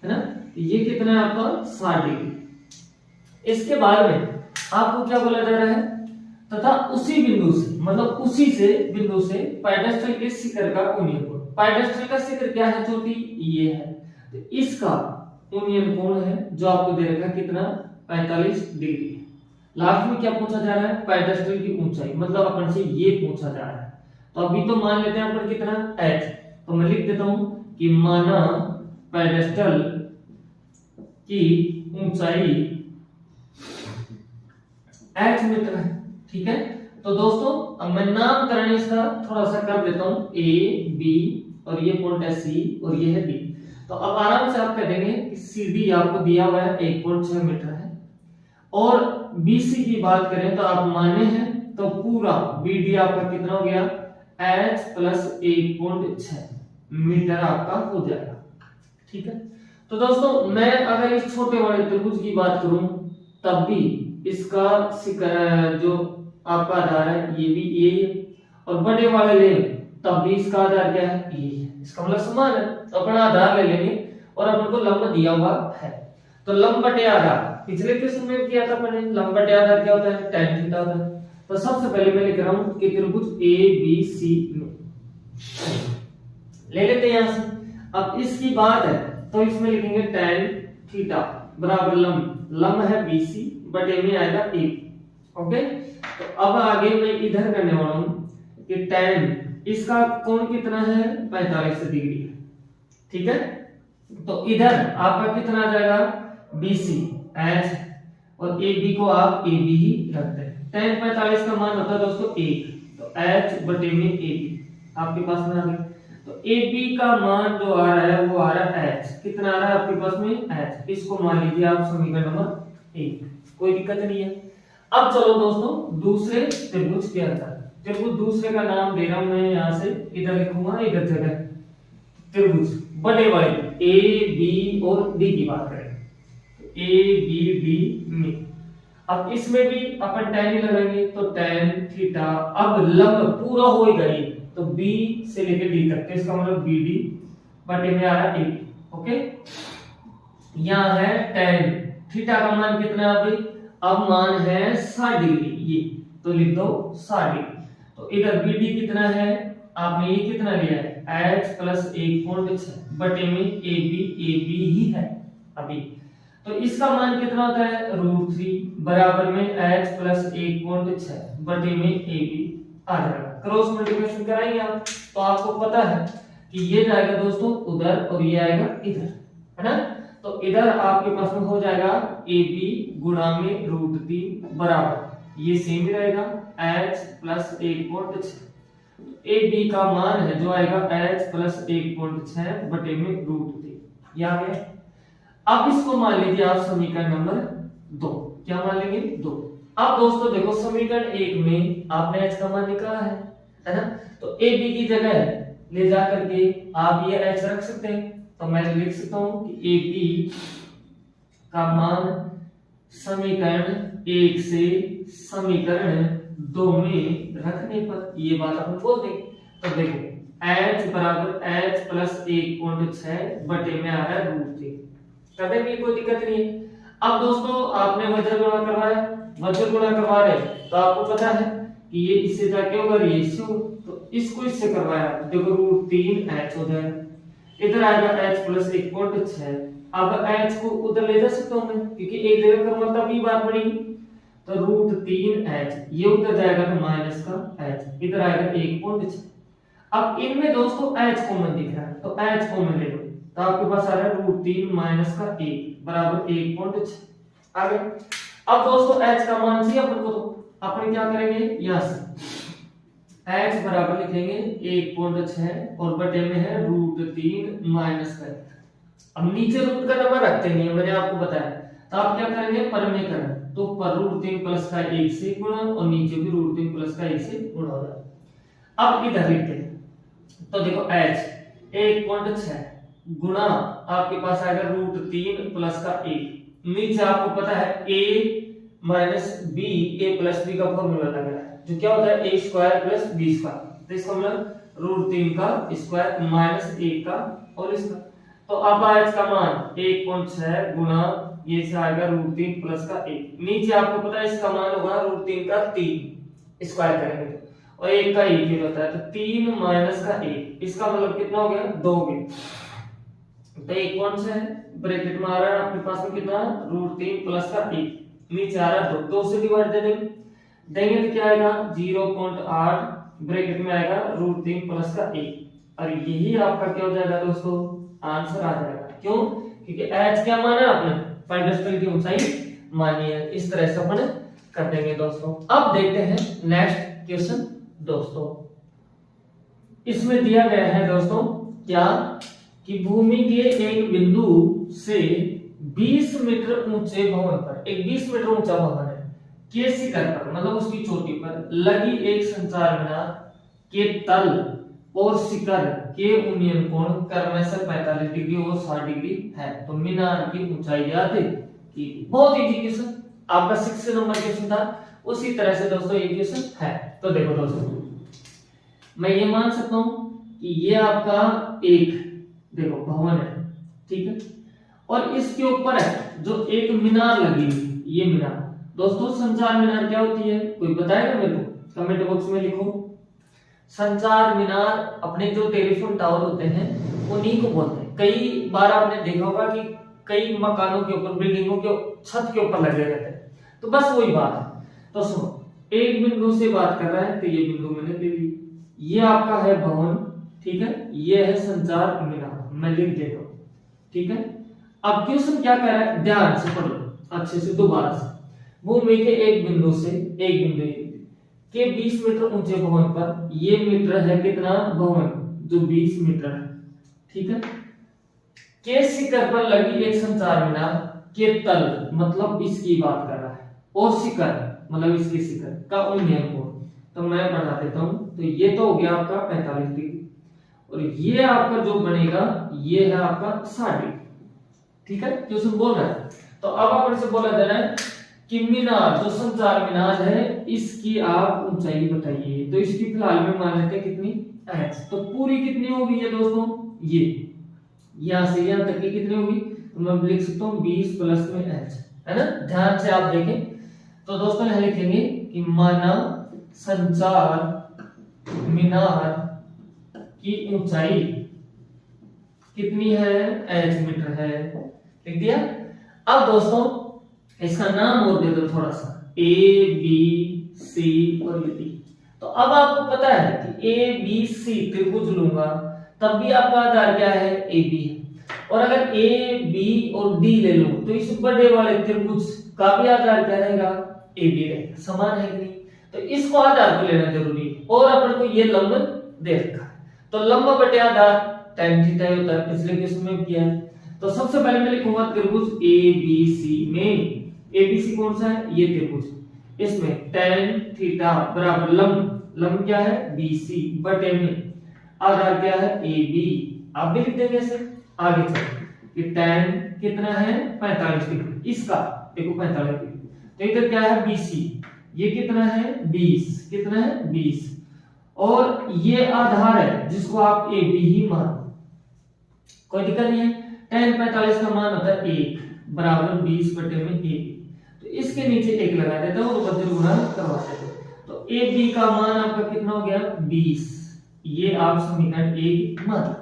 है ना, ये कितना है आपका 60 डिग्री। इसके बाद में आपको क्या बोला जा रहा है, तथा उसी बिंदु से मतलब उसी से बिंदु से पेडेस्टल के शिखर का उन्नयन कोण, पेडेस्टल का शिखर क्या है चोटी ये है, तो इसका उन्नयन कोण है जो आपको दे रखा है कितना 45 डिग्री। लास्ट में क्या पूछा जा रहा है, पेडेस्टल की ऊंचाई, मतलब अपन से ये पूछा जा रहा है। तो अभी तो मान लेते हैं अपन कितना h, तो मैं लिख देता हूं कि माना पेडेस्टल की ऊंचाई h मीटर है, ठीक है। तो दोस्तों अब मैं नामकरण इसका थोड़ा सा कर देता हूं, a b और ये पॉइंट है c और ये है d। तो अब आराम से आप कह देंगे कि CD आपको दिया हुआ है 1.6 मीटर है, और BC की बात करें तो आप माने हैं तो पूरा BD आपका कितना हो गया h प्लस 1.6 मीटर आपका हो जाएगा, ठीक है। तो दोस्तों मैं अगर इस छोटे वाले त्रिभुज की बात करूं तब भी इसका जो आपका आधार है ये भी ए है, और बड़े वाले ले तब भी इसका आधार क्या है ए है, इसका मतलब समान है। तो अपना आधार ले लेंगे और अपन को लंब दिया हुआ है, तो लंब बटे आधार पिछले क्वेश्चन में किया था मैंने, लंब बटे आधार क्या होता है tan थीटा होता है। तो सबसे पहले मैं लिख रहा हूं कि त्रिभुज ABC में ले लेते हैं यहां से। अब इसकी बात है तो इसमें लिखेंगे tan थीटा बराबर लंब है BC बटे में आएगा A, ओके। तो अब आगे मैं इधर करने वाला हूं कि tan इसका कोण कितना है 45 डिग्री है, ठीक है। तो इधर आपका कितना आ जाएगा BC h और AB को आप AB ही रखते हैं। tan 45 का मान होता है दोस्तों 1, तो h बटे में AB आपके पास में आ गया। तो AB का मान जो आ रहा है वो आ रहा है h, कितना आ रहा है आपके पास में h, इसको मान लीजिए आप समीकरण नंबर 1, कोई दिक्कत नहीं है। अब चलो दोस्तों दूसरे त्रिभुज के अंदर, त्रिभुज दूसरे का नाम दे रहा हूं मैं यहां से, इधर लिखूंगा इधर जगह त्रिभुज बड़े वाले A B और D की बात करें तो A B D में, अब इसमें भी अपन tan ही लगाएंगे तो tan थीटा, अब लंब पूरा हो गई तो B से लेकर D तक, तो इसका मतलब BD बटे में आ रहा है AB, ओके। यहां है tan थीटा का मान कितना है अभी, अब मान है 60 डिग्री ये, तो लिख दो 60 डिग्री। तो इधर BD कितना है, आपने ये कितना लिया है h प्लस 1.6 बटे में AB ही है अभी। तो इसका मान कितना होता है √3 बराबर में h प्लस 1.6 बटे में AB आ जाएगा। क्रॉस मल्टीप्लिकेशन कराएंगे आप तो आपको पता है कि ये जाएगा दोस्तों उधर और ये आएगा इधर, है ना। तो इधर आपके पास में हो जाएगा AB गुणा में √3 बराबर ये सेम ही रहेगा h प्लस 1.6। AB का मान है जो आएगा h प्लस 1.6 बटे में √3 ये आ गया। अब इसको मान लीजिए आप समीकरण नंबर 2, क्या मान लेंगे 2। अब दोस्तों देखो समीकरण 1 में आपने h का मान निकाला है ना। तो AB की जगह ले जा करके आप ये h रख सकते हैं। तो मैं लिख सकता हूं कि AB का मान समीकरण 1 से समीकरण 2 में रखने पर ये बात अपन बोल देंगे। तो देखो h बराबर h प्लस 1.6 बटे में आ रहा है √3, करने में कोई दिक्कत नहीं है। अब दोस्तों आपने वज्र गुणा करवाया, वज्र गुणा करवा रहे तो आपको पता है कि ये इससे जाके होगा ये इससे, तो इसको इससे करवाया देखो √3h हो जाएगा, इधर आएगा h प्लस 1.6। अब h को उधर ले जा सकता हूं मैं क्योंकि एक जगह करवा तभी बात बनेगी। तो √3h ये उधर जाएगा तो माइनस का h, इधर आएगा 1.6। अब इनमें दोस्तों h कॉमन दिख रहा है तो h कॉमन ले लो तो आपके पास आ रहा है √3 माइनस का 1 बराबर 1.6 आ गया। अब दोस्तों h का मान चाहिए अपन को, तो अपन क्या करेंगे यहां से h बराबर लिखेंगे 1.6 और बटे में है √3 माइनस का 1। अब नीचे रूट का नंबर रखते नहीं है मैंने आपको बताया, तो आप क्या करेंगे परमेकरण, तो पर √3 प्लस का 1 से गुणा और नीचे भी √3 प्लस का 1 से गुणा हो जाएगा। अब इधर लिखते हैं तो देखो h 1.6 गुणा आपके पास आएगा √3 प्लस का 1, नीचे आपको पता है a minus b a plus b का फॉर्मूला लगा है जो क्या होता है a square plus b square, तो इसका मतलब √3 का स्क्वायर माइनस 1 का और इसका। तो अब h का मान 1.6 गुणा ये से आएगा √3 प्लस का 1, नीचे आपको पता है इसका मान होगा √3 का 3 स्क्वायर करेंगे और 1 का 1 ही होता है तो 3 माइनस का 1, इसका मतलब कितना हो गया 2 हो गया। तो 1 कौन सा है ब्रैकेट में आ रहा है आपके पास में कितना √3 प्लस का 1, नीचे आ रहा है 2 से डिवाइड दे देंगे तो क्या आएगा 0.8 ब्रैकेट में आएगा √3 प्लस का 1 और यही आपका क्या हो जाएगा दोस्तों आंसर आ जाएगा। क्यों? क्योंकि h क्या माना आपने पेडेस्टल की ऊंचाई मानी है। इस तरह से अपन कर देंगे दोस्तों। अब देखते हैं नेक्स्ट क्वेश्चन दोस्तों। इसमें दिया गया है दोस्तों क्या कि भूमि के एक बिंदु से 20 मीटर ऊंचे भवन पर, एक 20 मीटर ऊंचा भवन है के शिखर पर मतलब उसकी चोटी पर लगी एक संचार मीनार के तल और शिखर के उन्नयन कोण क्रमशः 45 डिग्री और 60 डिग्री है। तो मीनार की ऊंचाई याद है कि बहुत इजी क्वेश्चन आपका 6 नंबर क्वेश्चन था, उसी तरह से दोस्तों ये क्वेश्चन है। तो देखो दोस्तों मैं ये मान सकता हूं कि ये आपका एक देखो भवन है, ठीक है, और इसके ऊपर है जो एक मीनार लगी हुई, ये मीनार दोस्तों संचार मीनार क्या होती है कोई बताएगा मेरे को कमेंट बॉक्स में लिखो। संचार मीनार अपने जो टेलीफोन टावर होते हैं उन्हीं को बोलते हैं। कई बार आपने देखा होगा कि कई मकानों के ऊपर बिल्डिंगों के छत के ऊपर लगे रहते हैं, तो बस वही बात है। तो सुनो एक बिंदु से बात कर रहा है तो ये बिंदु मैंने ले ली, ये आपका है भवन, ठीक है, ये है संचार मीनार, मैं लिख देता हूं, ठीक है। अब क्वेश्चन क्या कह रहा है ध्यान से पढ़ो अच्छे से दोबारा से। भूमि के एक बिंदु से एक बिंदु के 20 मीटर ऊंचे भवन पर, ये मीटर है कितना भवन जो 20 मीटर है, ठीक है, के शिखर पर लगी एक संचार मीनार के तल मतलब इसकी बात कर रहा है और शिखर मतलब इसके शिखर का उन्नयन कोण, तो मैं बना देता हूं। तो ये तो हो गया आपका 45 डिग्री और ये आपका जो बनेगा ये है आपका 60 डिग्री, ठीक है, क्वेश्चन बोल रहा है। तो अब अपन से बोला जा रहा है कि मीनार जो संचार मीनार है इसकी आप ऊंचाई बताइए। तो इसकी फिलहाल में मान लेते हैं कितनी h, तो पूरी कितनी होगी ये दोस्तों, ये यहां से यहां तक की कितनी होगी, तो मैं लिख सकता हूं 20 प्लस में h, है ना। ध्यान से आप देखें तो दोस्तों यहां लिखेंगे कि माना संचार मीनार की ऊंचाई कितनी है h मीटर है, लिख दिया। अब दोस्तों इसका नाम और दे दो थोड़ा सा, ए बी सी और ये डी। तो अब आपको पता है कि ए बी सी त्रिभुज लूंगा तब भी आपका आधार क्या है, ए बी है। और अगर ए बी और डी ले लूं तो इस बड़े वाले त्रिभुज का भी आधार क्या रहेगा, ए बी रहेगा। समान है कि नहीं? तो इसको आधार को लेना जरूरी है। और अपन को ये लंब दे रखा है, तो लंब बटे आधार tan थीटा होता है, पिछले केस में किया है। तो सबसे पहले मैं लिखूंगा त्रिभुज ए बी सी में, ए बी सी कौन सा है, ये त्रिभुज, इसमें tan थीटा बराबर लंब क्या है, बी सी बटे में आधार क्या है, ए बी। आप भी लिख देंगे ऐसे। आगे चलो ये tan कितना है, 45 डिग्री, इसका देखो 45 डिग्री, तो इधर क्या है बी सी, ये कितना है 20, कितना है 20, और ये आधार है जिसको आप ए बी ही मानो, कोई दिक्कत नहीं है। tan 45 का मान होता है 1 बराबर 20 बटे में ए बी, तो इसके नीचे 1 लगा देता हूं और वज्र गुणा करवा देते हैं। तो ए बी का मान आपका कितना हो गया 20, ये आप समीकरण 1 मान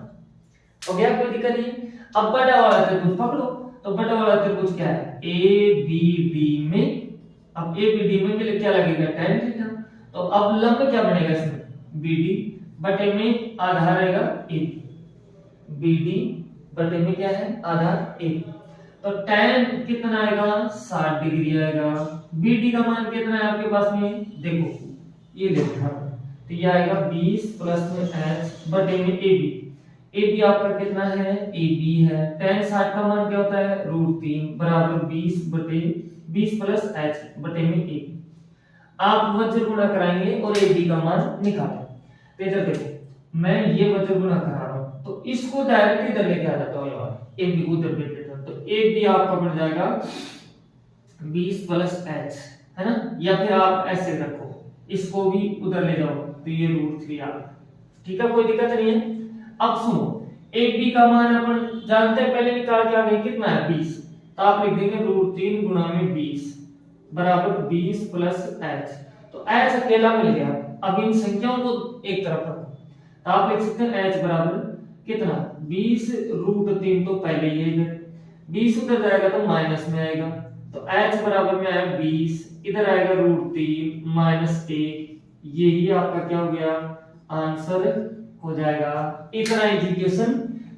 हो गया, कोई दिक्कत नहीं। अब बड़ा वाला त्रिभुज पकड़ो, तो बड़ा वाला त्रिभुज क्या है, ए बी डी में, अब ए बी डी में मिले क्या लगेगा tan थीटा, तो अब लंब क्या बनेगा इसमें, बी डी बटे में आधार रहेगा ए बी डी बटे में क्या है आधार ए, तो tan कितना आएगा 60 डिग्री आएगा। बी डी का मान कितना है आपके पास में, देखो ये देखो, तो ये आएगा 20 प्लस में h बटे में ए बी आपका कितना है, ए बी है। tan 60 का मान क्या होता है, √3 बराबर 20 बटे 20 प्लस h बटे में ए बी। आप वज्र गुणा कराएंगे और ए बी का मान निकालें। तो इधर देखो मैं ये वज्र गुणा करा रहा हूं, तो इसको डायरेक्ट इधर लेके आ जाता हूं यार, ए बी को उधर भेज देता हूं, तो ए बी आपका बन जाएगा 20 प्लस h, है ना, या फिर आप ऐसे रखो, इसको भी उधर ले जाओ, तो ये √3 आ गया, ठीक है, कोई दिक्कत नहीं है। अब सुनो, ए बी का मान अपन जानते हैं, पहले निकाल के आ गए, कितना है 20, तो आप लिख देंगे √3 गुणा में 20 बराबर 20 प्लस h, तो h अकेला मिल गया। अब इन संख्याओं को एक तरफ रखो, तो आप लिख सकते हैं h बराबर कितना 20 √3, तो पहले ये इधर 20 उधर जाएगा तो माइनस में आएगा, तो h बराबर में आया 20, इधर आएगा √3 माइनस 1, यही आपका क्या हो गया आंसर हो जाएगा। इतना इजी क्वेश्चन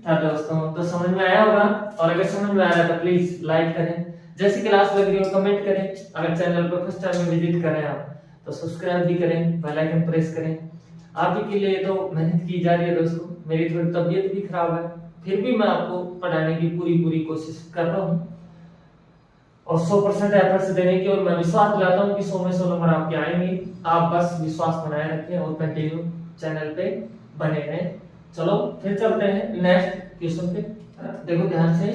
था दोस्तों, तो समझ में आया होगा, और अगर समझ में आ रहा है तो प्लीज लाइक करें, जैसी क्लास लग रही हो कमेंट करें, अगर चैनल पर फर्स्ट टाइम विजिट करें आप तो सब्सक्राइब भी करें, बेल आइकन प्रेस करें। आप ही के लिए तो मेहनत की जा रही है दोस्तों, मेरी थोड़ी तबीयत भी खराब है, फिर भी मैं आपको पढ़ाने की पूरी कोशिश कर रहा हूँ और 100% एफर्ट्स देने की, और मैं विश्वास दिलाता हूँ कि 100 में 100 नंबर आपके आएंगे। आप बस विश्वास बनाए रखें और कंटिन्यू चैनल पे बने रहें। चलो फिर चलते हैं नेक्स्ट क्वेश्चन पे। देखो ध्यान से,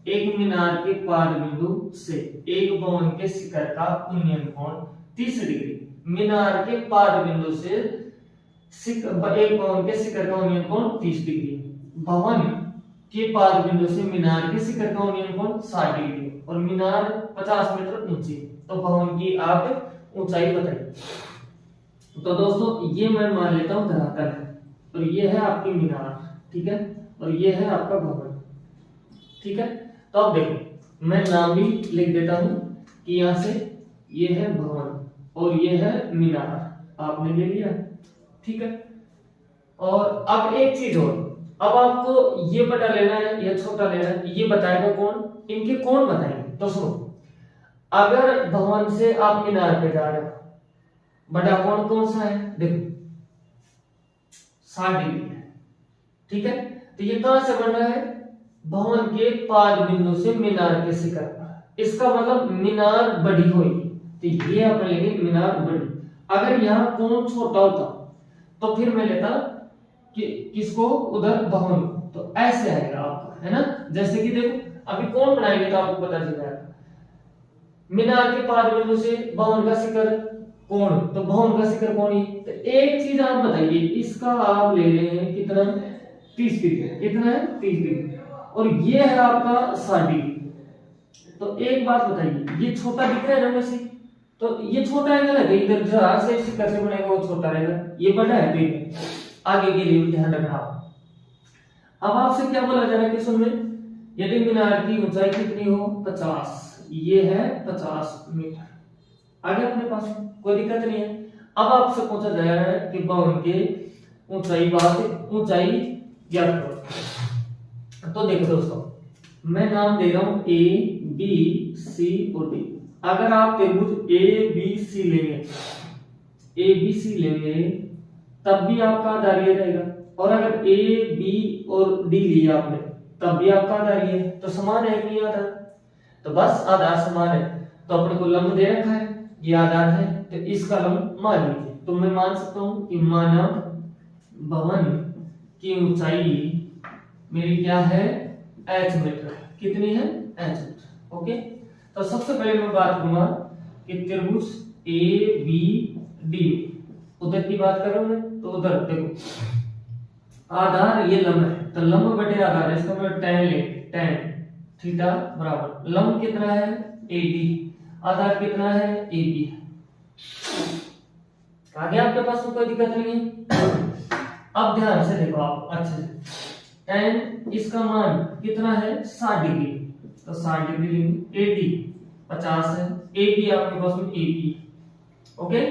एक मीनार के पाद बिंदु से एक भवन के शिखर का उन्नयन कोण 30 डिग्री। मीनार के पाद बिंदु से एक भवन के शिखर का उन्नयन कोण 30 डिग्री, भवन के पाद बिंदु से मीनार के शिखर का उन्नयन कोण 60 डिग्री, और मीनार 50 मीटर ऊंची, तो भवन की आप ऊंचाई बताइए। तो दोस्तों ये मैं मान लेता हूं धरातल है, और ये है आपकी मीनार, ठीक है, और ये है आपका भवन, ठीक है। तो अब देखो मैं नाम भी लिख देता हूं कि यहां से ये है भवन और ये है मीनार, आपने ले लिया, ठीक है। और अब एक चीज और, अब आपको ये बड़ा लेना है या छोटा लेना है, ये बताएगा कौन, इनके कौन बताएंगे। तो सुनो, अगर भवन से आप मीनार पे जा रहे हो, बड़ा कोण कौन सा है, देखो 60 डिग्री है, ठीक है। तो ये कहां से बन रहा है, भवन के पाद बिंदु से मीनार के शिखर पर, इसका मतलब मीनार बड़ी होगी, तो ये आप लेंगे मीनार बड़ी। अगर यहाँ कोण छोटा होता तो फिर मैं लेता कि किसको, उधर भवन को, तो ऐसे आएगा आपका, है ना। जैसे कि देखो अभी कोण बनाएंगे तो आपको पता चल जाएगा, मीनार के पाद बिंदु से भवन का शिखर कोण, तो भवन का शिखर कोण ही। तो एक चीज आप बताइए, इसका आप ले रहे हैं कितना 30 डिग्री, कितना है 30 डिग्री, और ये है आपका 60 डिग्री। तो एक बात बताइए, ये छोटा दिख रहा है ना वैसे, तो ये छोटा एंगल है, इधर जरा से शिखर से बनेगा वो छोटा रहेगा, ये बड़ा है, तो ये आगे के लिए ध्यान रखना। अब आपसे क्या बोला जा रहा है क्वेश्चन में यदि मीनार की ऊंचाई कितनी हो 50, ये है 50 मीटर। आगे अपने पास कोई दिक्कत नहीं है। अब आपसे पूछा जा रहा है कि भवन के ऊंचाई ज्ञात करो। तो देखो दोस्तों, मैं नाम दे रहा हूं ए बी सी और डी। अगर आप त्रिभुज ए बी सी लेंगे तब भी आपका आधार ये रहेगा, और अगर ए बी और डी लिया आपने तब भी आपका आधार ये है। तो समान है कि नहीं आधार? तो बस आधार समान है, तो अपने को लंब दे रखा है, ये आधार है, तो इसका लंब मान लीजिए। तो मैं मान सकता हूं कि मानव भवन की ऊंचाई मेरी क्या है h मीटर। कितनी है h मीटर। ओके, तो सबसे पहले मैं बात करूंगा कि त्रिभुज ए बी डी, उधर की बात करूंगा तो उधर देखो आधार ये लंब है, तो लंब बटे आधार है, इसका मतलब tan थीटा बराबर लंब कितना है AD, आधार कितना है AB। आगे आपके पास में कोई दिक्कत नहीं है। अब ध्यान से देखो आप अच्छे से, tan इसका मान कितना है 60 डिग्री, तो 60 डिग्री लेंगे। AD 50 है, AB आपके पास में AB। ओके,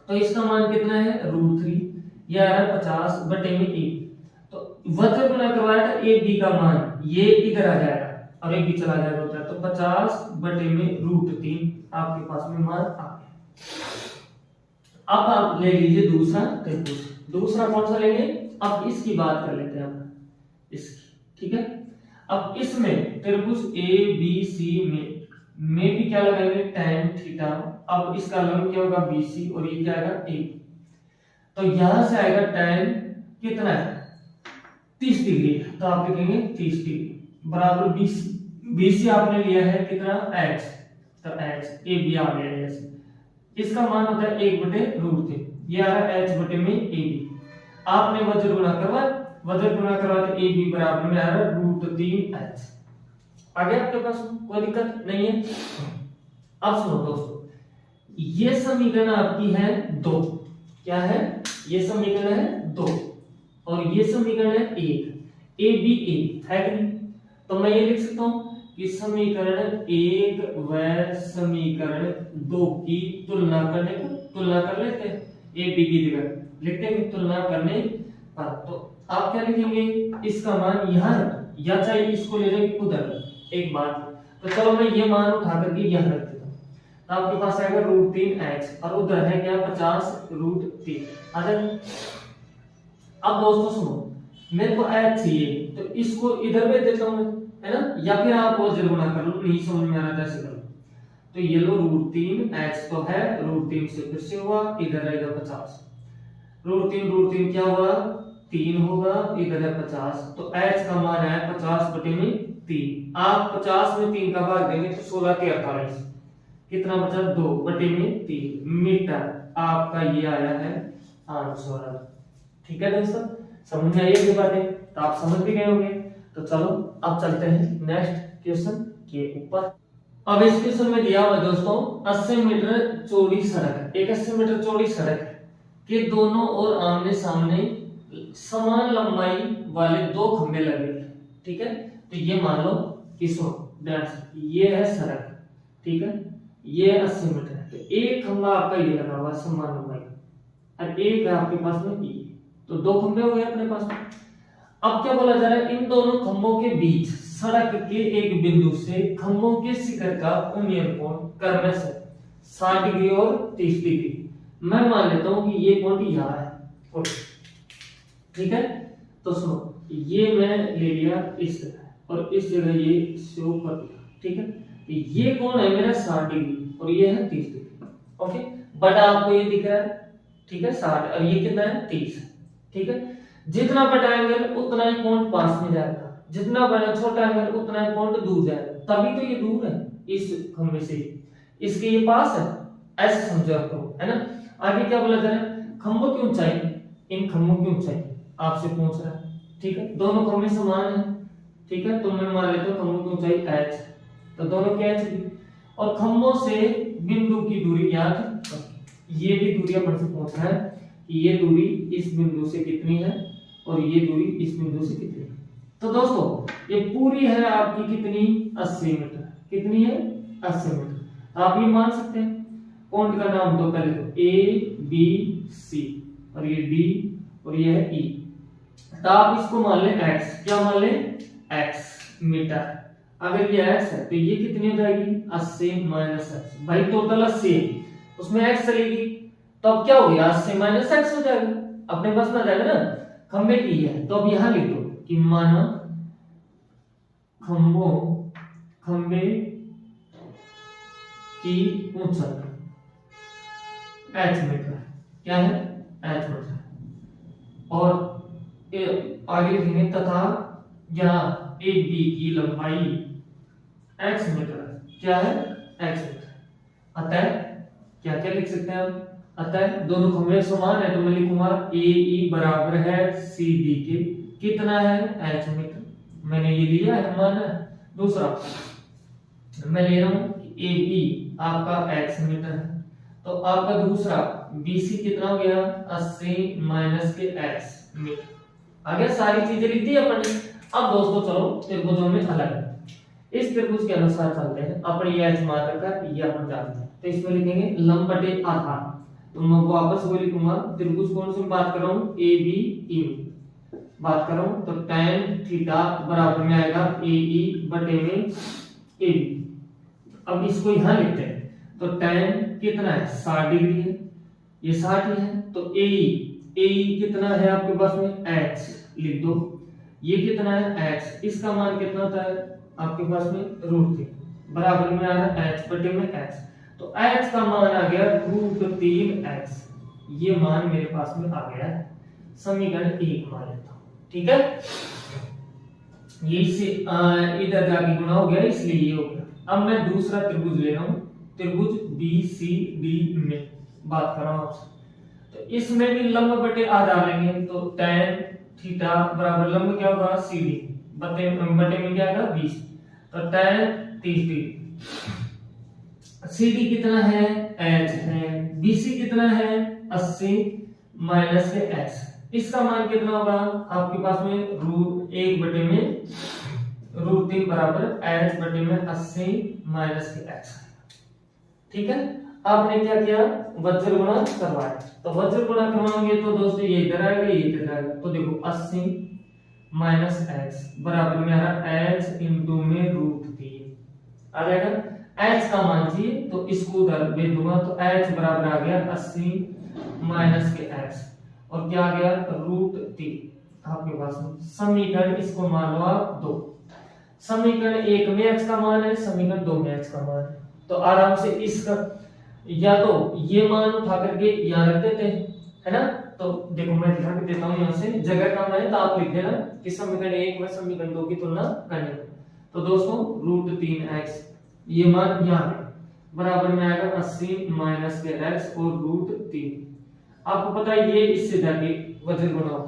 तो इसका मान कितना है √3, ये आ रहा है 50 बटे में AB। तो वक्र गुना करवाया था AB का मान, ये इधर आ जाएगा और AB चला जाएगा उधर, तो 50 बटे में √3 आपके पास में मान आ गया। अब आप ले लीजिए दूसरा त्रिभुज। दूसरा कौन सा लेंगे? अब इसकी बात कर लेते हैं हम, इसकी, ठीक है। अब इसमें त्रिभुज ABC में भी क्या लगाएंगे tan थीटा। अब इसका लंब क्या होगा BC और ये क्या आएगा AB। तो यहां से आएगा tan कितना है 30 डिग्री, तो आप लिखेंगे 30 डिग्री बराबर BC आपने लिया है कितना h, तो h AB आ गया है ऐसे। इसका मान होता है 1/√3, ये आ रहा है h बटे में AB। आपने वज्र गुणा करवा तो AB बराबर में आ रहा है √3h। आगे आपके पास कोई दिक्कत नहीं है। अब सुनो दोस्तों, ये समीकरण आपकी है 2। क्या है? ये समीकरण है 2 और ये समीकरण है 1। ABA है कि नहीं? तो मैं ये लिख सकता हूं कि समीकरण 1 व समीकरण 2 की तुलना कर लेते हैं। AB की जगह लिखते हैं तुलना करने पर, तो आप क्या लिखेंगे? इसका मान यहाँ या चाहे इसको ले जाएंगे उधर, एक बात। तो चलो मैं ये मान उठा करके यहाँ रख देता हूँ, तो आपके पास आएगा √3h और उधर है क्या 50√3 आ जाएगा। अब दोस्तों सुनो, मेरे को h चाहिए तो इसको इधर भेज देता हूँ मैं, है ना, या फिर आप वज्र गुणा कर लो, नहीं समझ में आ रहा जैसे करो। तो ये लो √3h तो है, √3 से फिर से हुआ, इधर रहेगा 50, √3 क्या हुआ 3 होगा, इधर है 50, तो h का मान है 50 बटे में 3। आप 50 में 3 का भाग देंगे तो 16 के 48, कितना बचा 2 बटे में 3 मीटर। आपका ये आया है आंसर। ठीक है दोस्तों, समझ में आई ये बातें? तो आप समझ भी गए होंगे। तो चलो अब चलते हैं नेक्स्ट क्वेश्चन के ऊपर। अब इस क्वेश्चन में दिया हुआ दोस्तों 80 मीटर चौड़ी सड़क, एक 80 मीटर चौड़ी सड़क के दोनों ओर आमने सामने समान लंबाई वाले 2 खंभे लगे। ठीक है, तो ये मान लो कि ये है सड़क, ठीक है, ये 80 मीटर है, तो एक खंभा आपका ये लगा हुआ समान लंबाई और एक है आपके पास में ये, तो 2 खंभे हो गए अपने पास। अब क्या बोला जा रहा है? इन दोनों खंभों के बीच सड़क के एक बिंदु से खंभों के शिखर का उन्नयन कोण क्रम से 60 डिग्री और 30 डिग्री। मैं मान लेता हूं कि ये पॉइंट यहाँ है, ठीक है। तो सुनो, ये मैं ले लिया इस जगह और इस जगह ये शो कर दिया, ठीक है। तो ये कोण है मेरा 60 डिग्री और ये है 30 डिग्री। ओके, बट आपको ये दिख रहा है, ठीक है, 60 और ये कितना है 30, ठीक है। जितना बड़ा एंगल उतना ही पॉइंट पास में जाएगा, जितना बड़ा छोटा एंगल उतना ही पॉइंट दूर जाएगा, तभी तो ये दूर है इस खंभे से, इसके ये पास है, ऐसे समझो आपको, है ना। आगे क्या बोला जा रहा है? खंभों की ऊंचाई, इन खंभों की ऊंचाई आपसे पूछ रहा है, ठीक है। दोनों खंभे समान है, ठीक है, तो मैं मान लेता हूं खंभों की ऊंचाई h, तो दोनों क्या h दी, और खंभों से बिंदु की दूरी ज्ञात, ये भी दूरी अपन से पूछ रहा है कि ये दूरी इस बिंदु से कितनी है और ये दूरी इस बिंदु से कितनी है। तो दोस्तों ये पूरी है आपकी कितनी 80 मीटर, कितनी है 80 मीटर। आप ये मान सकते हैं पॉइंट का नाम तो पहले तो ए बी सी और ये डी और ये है ई, तो आप इसको मान लें x, क्या मान लें x मीटर। अगर ये x है तो ये कितनी हो जाएगी 80 माइनस x, भाई टोटल 80 है उसमें x चलेगी, तो अब क्या हो गया 80 माइनस x हो जाएगा, अपने पास में आ जाएगा ना, खंबे की है तो अब यहां लिख दो कि माना खंबे की ऊंचाई h मीटर, क्या है h मीटर, और आगे लिखेंगे तथा यहाँ ए बी की लंबाई x मीटर, क्या है x मीटर। अतः क्या क्या लिख सकते हैं हम, अतः दोनों खंभे समान है तो मैं लिखूंगा ए ई बराबर है सी डी के कितना है h मीटर, मैंने ये लिया है माना। दूसरा मैं ले रहा हूं ए बी आपका x मीटर है, तो आपका दूसरा BC कितना हो गया 80 माइनस के x मीटर। आगे सारी चीजें लिख दी अपन ने। अब दोस्तों चलो त्रिभुजों में अलग है, इस त्रिभुज के अनुसार चलते हैं, अपन ये h मान रखा ये अपन जानते हैं, तो इसमें लिखेंगे लंब बटे आधार, तो मैं वापस वो लिखूंगा त्रिभुज कौन से बात कर रहा हूं ए बी ई बात कर रहा हूं, तो tan थीटा बराबर में आएगा ए ई बटे में ए बी। अब इसको यहां लिखते हैं तो tan कितना है 60 डिग्री है, ये 60 ही है, तो ए कितना है आपके पास में h लिख दो, ये कितना है x, इसका मान कितना होता है आपके पास में √3 बराबर में आ रहा है h बटे में x, तो h का मान आ गया √3x, ये मान मेरे पास में आ गया है, समीकरण 1 मान लेता हूं, ठीक है। ये इससे इधर जाके गुणा हो गया इसलिए ये हो गया। अब मैं दूसरा त्रिभुज ले रहा हूं, त्रिभुज BCD में बात कर रहा हूं आपसे, तो इसमें भी लंब बटे आधार लेंगे, तो tan थीटा बराबर लंब क्या होगा CD बटे में क्या आएगा 20, तो tan 30 डिग्री। CD कितना है h है, BC कितना है 80 माइनस के x, इसका मान कितना होगा आपके पास में √1 बटे में √3 बराबर h बटे में 80 माइनस के x, ठीक है। आपने क्या किया वज्र गुणा करवाया, तो वज्र गुणा करवाएंगे तो दोस्तों ये इधर आएगा ये इधर आएगा, तो देखो 80 माइनस x बराबर में आ रहा h इंटू में √3 आ जाएगा। h का मान चाहिए तो इसको उधर भेज दूंगा, तो h बराबर आ गया 80 माइनस के x और क्या आ गया √3 आपके पास में। समीकरण इसको मान लो आप 2, समीकरण 1 में x का मान है, समीकरण 2 में x का मान है, तो आराम से इसका या तो ये मान उठा करके यहाँ रख देते हैं, है ना। तो देखो मैं लिख देता हूँ यहाँ से, जगह कम है तो आप लिख देना कि समीकरण 1 में समीकरण 2 की तुलना करनी। तो दोस्तों √3x ये मान यहाँ पे बराबर में आएगा 80 माइनस के x और √3। आपको पता है ये इससे जाके वज्र गुणा हो,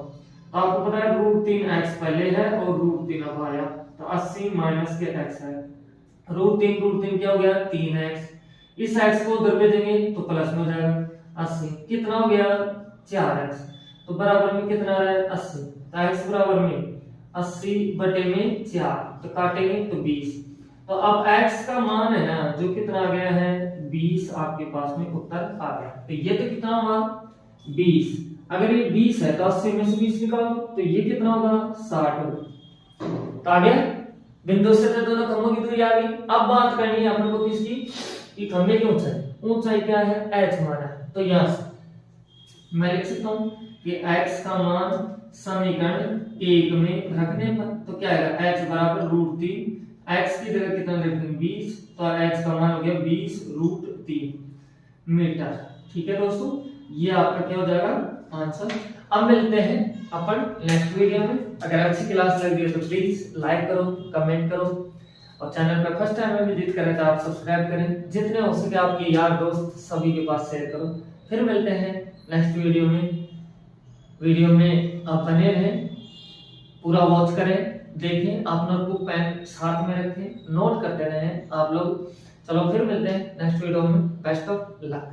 आपको पता है √3x पहले है और √3 अब आया, तो 80 माइनस के x है, √3 क्या हो गया 3x, इस x को उधर भेजेंगे तो प्लस में हो जाएगा 80, कितना हो गया 4x, तो बराबर में कितना आ रहा है 80, तो x बराबर में 80 बटे में 4, तो काटेंगे तो 20, तो अब x का मान है ना जो कितना आ गया है 20 आपके पास में उत्तर आ गया। तो ये तो कितना होगा 20, अगर ये 20 है तो 80 में से 20 निकालो तो ये कितना होगा 60 होगा। तो आ गया बिंदु से तो दोनों खंभों की दूरी आ गई। अब बात करनी है अपन को किसकी कि खंभे की ऊंचाई क्या है h माना है, तो यहां से मैं लिख सकता हूं कि x का मान समीकरण 1 में रखने पर तो क्या आएगा h बराबर √3, x की जगह कितना लिखेंगे 20, तो h का मान हो गया 20 √3 मीटर। ठीक है दोस्तों, ये आपका क्या हो जाएगा आंसर। अब मिलते हैं अपन नेक्स्ट वीडियो में। अगर अच्छी क्लास लग रही है तो प्लीज लाइक करो, कमेंट करो और चैनल पर फर्स्ट टाइम में विजिट करें तो आप सब्सक्राइब करें, जितने हो सके आपके यार दोस्त सभी के पास शेयर करो। फिर मिलते हैं नेक्स्ट वीडियो में। वीडियो में आप बने रहें, पूरा वॉच करें, देखें, आप नोटबुक पेन साथ में रखें, नोट करते रहें आप लोग। चलो फिर मिलते हैं नेक्स्ट वीडियो में। Best of luck.